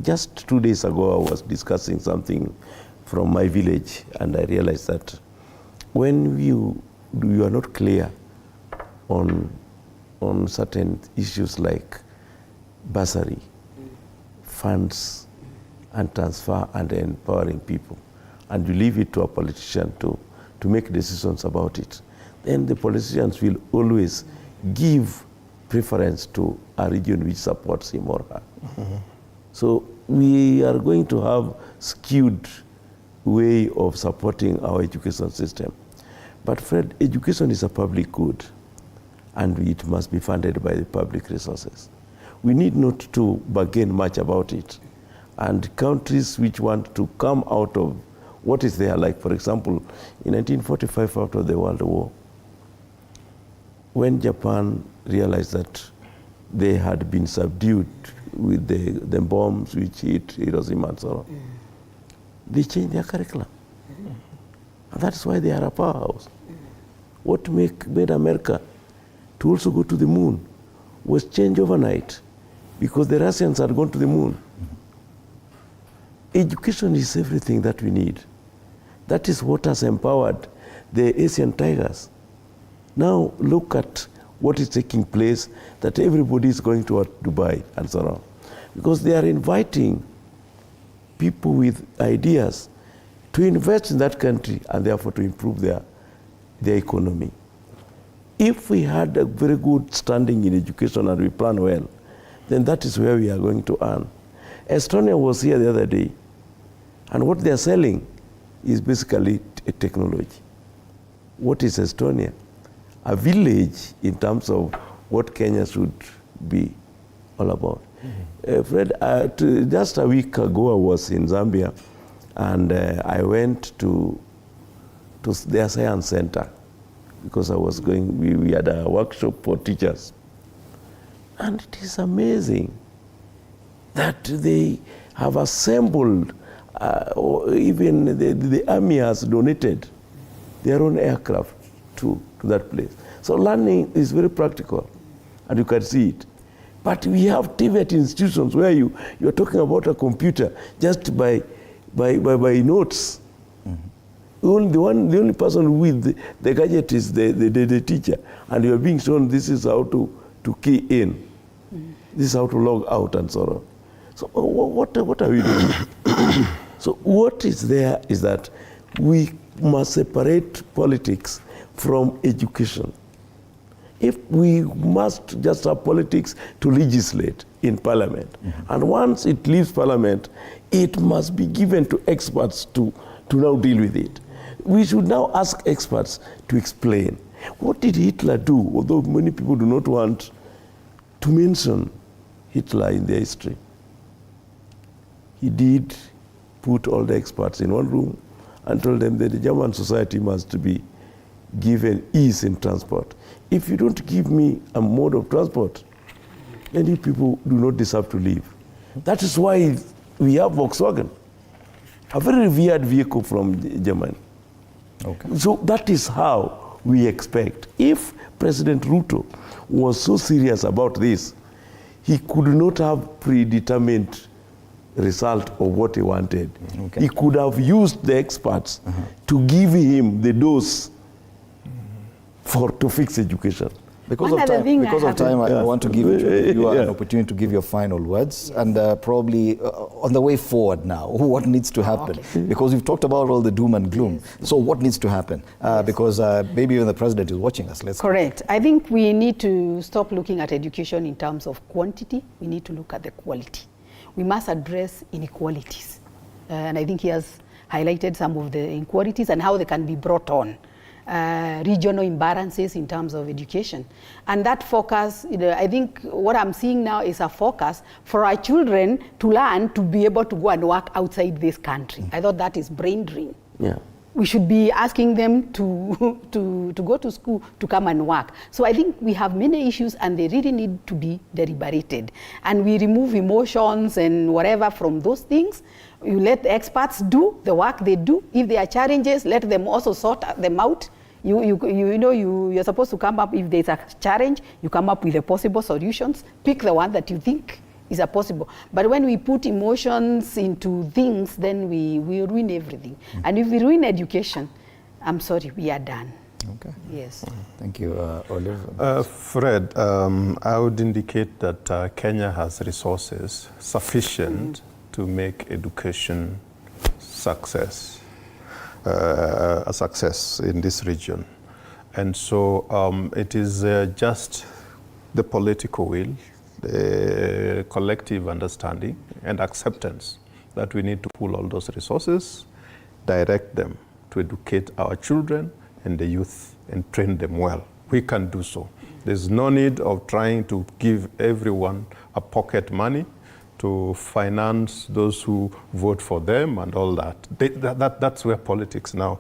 just 2 days ago, I was discussing something from my village, and I realized that when you are not clear on certain issues like bursary, funds and transfer and empowering people, and you leave it to a politician to make decisions about it, then the politicians will always give preference to a region which supports him or her. So we are going to have skewed way of supporting our education system. But Fred, education is a public good, and it must be funded by the public resources. We need not to bargain much about it. And countries which want to come out of what is there, like for example, in 1945 after the World War, when Japan realized that they had been subdued with the bombs which hit Hiroshima and so on, they changed their curriculum. And that's why they are a powerhouse. What made America to also go to the moon was changed overnight, because the Russians had gone to the moon. Education is everything that we need. That is what has empowered the Asian tigers. Now look at what is taking place, that everybody is going to Dubai and so on, because they are inviting people with ideas to invest in that country and therefore to improve their economy. If we had a very good standing in education and we plan well, then that is where we are going to earn. Estonia was here the other day, and what they are selling is basically a technology. What is Estonia? A village in terms of what Kenya should be all about. Fred, just a week ago I was in Zambia, and I went to their science center, because I was going, we had a workshop for teachers. And it is amazing that they have assembled, or even the army has donated their own aircraft to that place. So learning is very practical, and you can see it. But we have TVET institutions where you're talking about a computer just by notes. The only person with the gadget is the teacher, and you are being shown this is how to key in. This is how to log out and so on. So what are we doing? So what is there is that we must separate politics from education. If we must just have politics to legislate in parliament, and once it leaves parliament, it must be given to experts to now deal with it. We should now ask experts to explain, what did Hitler do? Although many people do not want to mention Hitler in their history. He did put all the experts in one room and told them that the German society must be given ease in transport. If you don't give me a mode of transport, many people do not deserve to live. That is why we have Volkswagen, a very revered vehicle from Germany. Okay. So that is how we expect. If President Ruto was so serious about this, he could not have predetermined result of what he wanted. Okay. He could have used the experts to give him the dose to fix education. Because One of other time, thing because I of time, I Yeah. want to give you an Yeah. opportunity to give your final words, and probably on the way forward now, what needs to happen? Because we've talked about all the doom and gloom. So what needs to happen? Because maybe even the president is watching us. Correct. I think we need to stop looking at education in terms of quantity. We need to look at the quality. We must address inequalities. And I think he has highlighted some of the inequalities and how they can be brought on. Regional imbalances in terms of education. And that focus, I think what I'm seeing now is a focus for our children to learn to be able to go and work outside this country. I thought that is brain drain. Yeah. We should be asking them to go to school to come and work. So I think we have many issues and they really need to be deliberated. And we remove emotions and whatever from those things. You let the experts do the work they do. If there are challenges, let them also sort them out. You're supposed to come up, if there's a challenge, you come up with the possible solutions. Pick the one that you think is a possible. But when we put emotions into things, then we ruin everything. And if we ruin education, I'm sorry, we are done. Okay. Yes. Thank you, Olive. Fred, I would indicate that Kenya has resources sufficient to make education a success in this region. And so it is just the political will, the collective understanding and acceptance that we need to pull all those resources, direct them to educate our children and the youth and train them well. We can do so. There's no need of trying to give everyone a pocket money to finance those who vote for them and all that. That's where politics now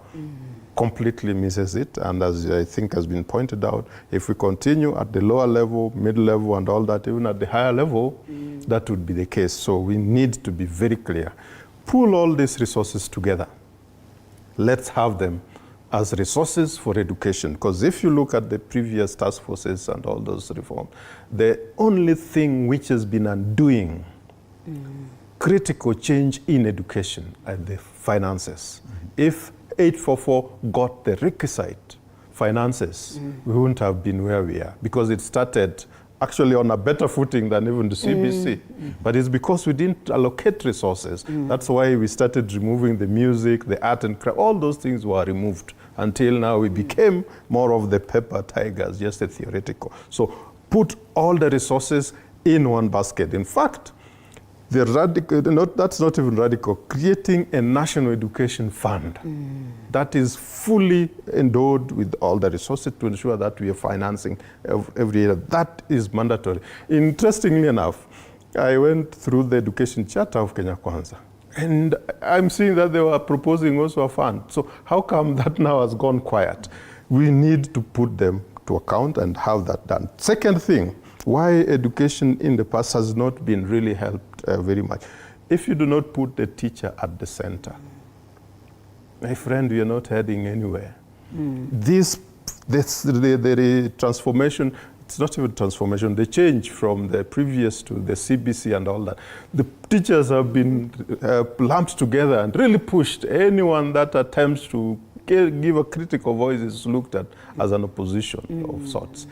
completely misses it. And as I think has been pointed out, if we continue at the lower level, mid-level and all that, even at the higher level, that would be the case. So we need to be very clear. Pull all these resources together. Let's have them as resources for education. Because if you look at the previous task forces and all those reforms, the only thing which has been undoing critical change in education are the finances. If 844 got the requisite finances, we wouldn't have been where we are, because it started actually on a better footing than even the CBC. But it's because we didn't allocate resources. That's why we started removing the music, the art and craft. All those things were removed until now we became more of the paper tigers, just a theoretical. So put all the resources in one basket. In fact, the radical, that's not even radical, creating a national education fund that is fully endowed with all the resources to ensure that we are financing every year. That is mandatory. Interestingly enough, I went through the education charter of Kenya Kwanza, and I'm seeing that they were proposing also a fund. So how come that now has gone quiet? We need to put them to account and have that done. Second thing, why education in the past has not been really helped very much. If you do not put the teacher at the center, my friend, you're not heading anywhere. The transformation, it's not even transformation, the change from the previous to the CBC and all that. The teachers have been lumped together and really pushed. Anyone that attempts to give a critical voice is looked at as an opposition of sorts.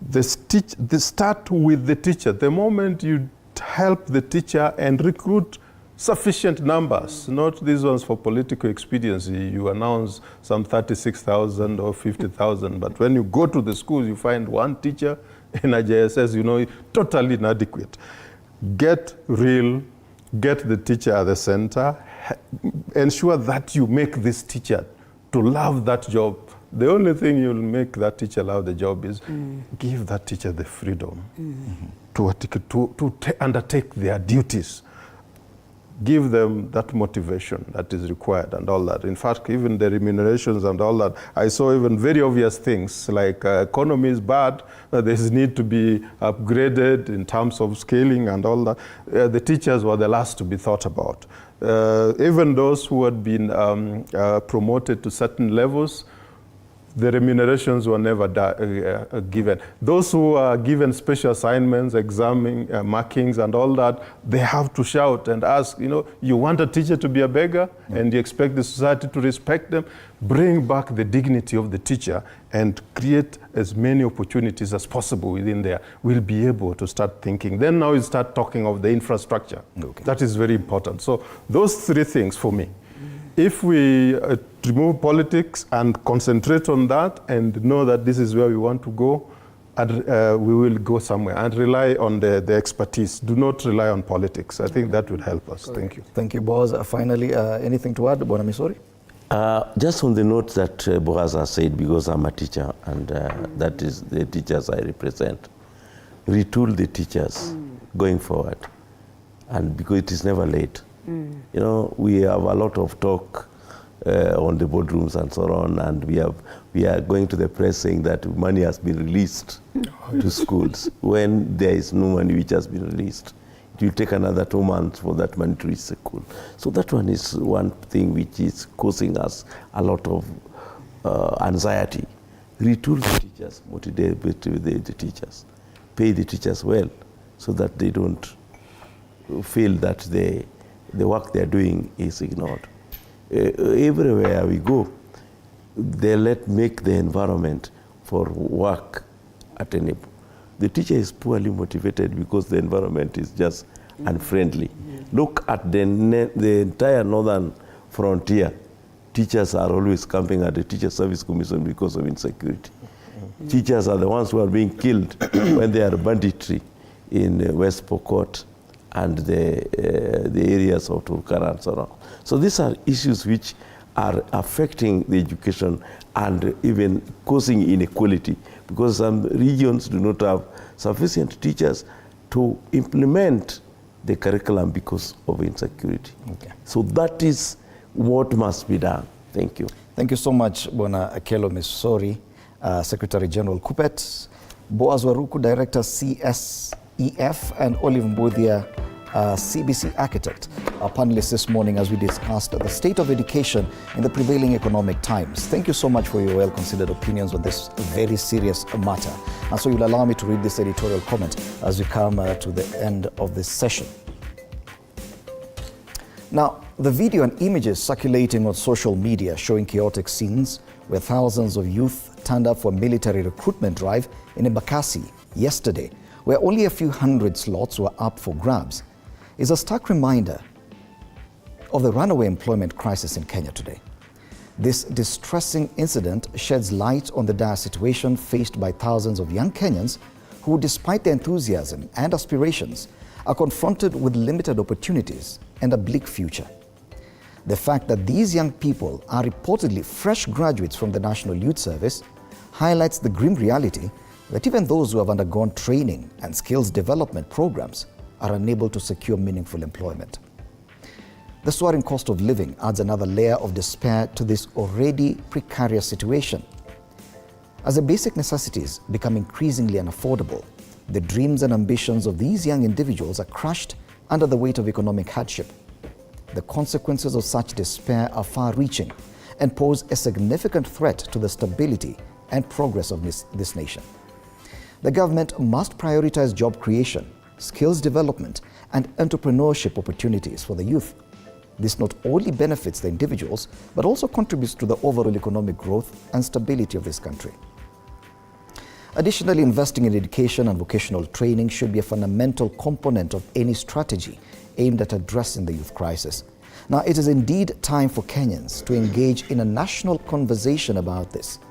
They start with the teacher. The moment you help the teacher and recruit sufficient numbers, not these ones for political expediency. You announce some 36,000 or 50,000, but when you go to the schools, you find one teacher in a JSS, totally inadequate. Get real, get the teacher at the center, ensure that you make this teacher to love that job. The only thing you'll make that teacher love the job is give that teacher the freedom to undertake their duties. Give them that motivation that is required and all that. In fact, even the remunerations and all that, I saw even very obvious things like economy is bad, there's need to be upgraded in terms of scaling and all that. The teachers were the last to be thought about. Even those who had been promoted to certain levels, the remunerations were never given. Those who are given special assignments, examining, markings and all that, they have to shout and ask, you want a teacher to be a beggar and you expect the society to respect them? Bring back the dignity of the teacher and create as many opportunities as possible within there. We'll be able to start thinking. Then now we start talking of the infrastructure. Okay. That is very important. So those three things for me. If we remove politics and concentrate on that and know that this is where we want to go, we will go somewhere and rely on the expertise. Do not rely on politics. I think that would help us. Thank you. Thank you, Boaz. Finally, anything to add, Bwana Misori? Just on the note that Boaz has said, because I'm a teacher and that is the teachers I represent, retool the teachers going forward, and because it is never late. We have a lot of talk on the boardrooms and so on, and we are going to the press saying that money has been released to schools when there is no money which has been released. It will take another 2 months for that money to reach the school. So that one is one thing which is causing us a lot of anxiety. Retool the teachers, motivate the teachers, pay the teachers well, so that they don't feel that the work they're doing is ignored. Everywhere we go, they make the environment for work attainable. The teacher is poorly motivated because the environment is just unfriendly. Look at the entire northern frontier. Teachers are always camping at the Teacher Service Commission because of insecurity. Teachers are the ones who are being killed when they are banditry in West Pokot and the areas of Turkana and so on. So these are issues which are affecting the education and even causing inequality, because some regions do not have sufficient teachers to implement the curriculum because of insecurity. Okay. So that is what must be done. Thank you. Thank you so much, Bwana Akelo Misori, Secretary General KUPPET, Boaz Waruku, Director CSEF, and Olive Mbudhia, CBC architect, our panelists this morning as we discussed the state of education in the prevailing economic times. Thank you so much for your well-considered opinions on this very serious matter. And so you'll allow me to read this editorial comment as we come to the end of this session. Now, the video and images circulating on social media showing chaotic scenes where thousands of youth turned up for a military recruitment drive in Embakasi yesterday, where only a few hundred slots were up for grabs, is a stark reminder of the runaway employment crisis in Kenya today. This distressing incident sheds light on the dire situation faced by thousands of young Kenyans who, despite their enthusiasm and aspirations, are confronted with limited opportunities and a bleak future. The fact that these young people are reportedly fresh graduates from the National Youth Service highlights the grim reality that even those who have undergone training and skills development programs are unable to secure meaningful employment. The soaring cost of living adds another layer of despair to this already precarious situation. As the basic necessities become increasingly unaffordable, the dreams and ambitions of these young individuals are crushed under the weight of economic hardship. The consequences of such despair are far-reaching and pose a significant threat to the stability and progress of this nation. The government must prioritize job creation, skills development, and entrepreneurship opportunities for the youth. This not only benefits the individuals, but also contributes to the overall economic growth and stability of this country. Additionally, investing in education and vocational training should be a fundamental component of any strategy aimed at addressing the youth crisis. Now, it is indeed time for Kenyans to engage in a national conversation about this.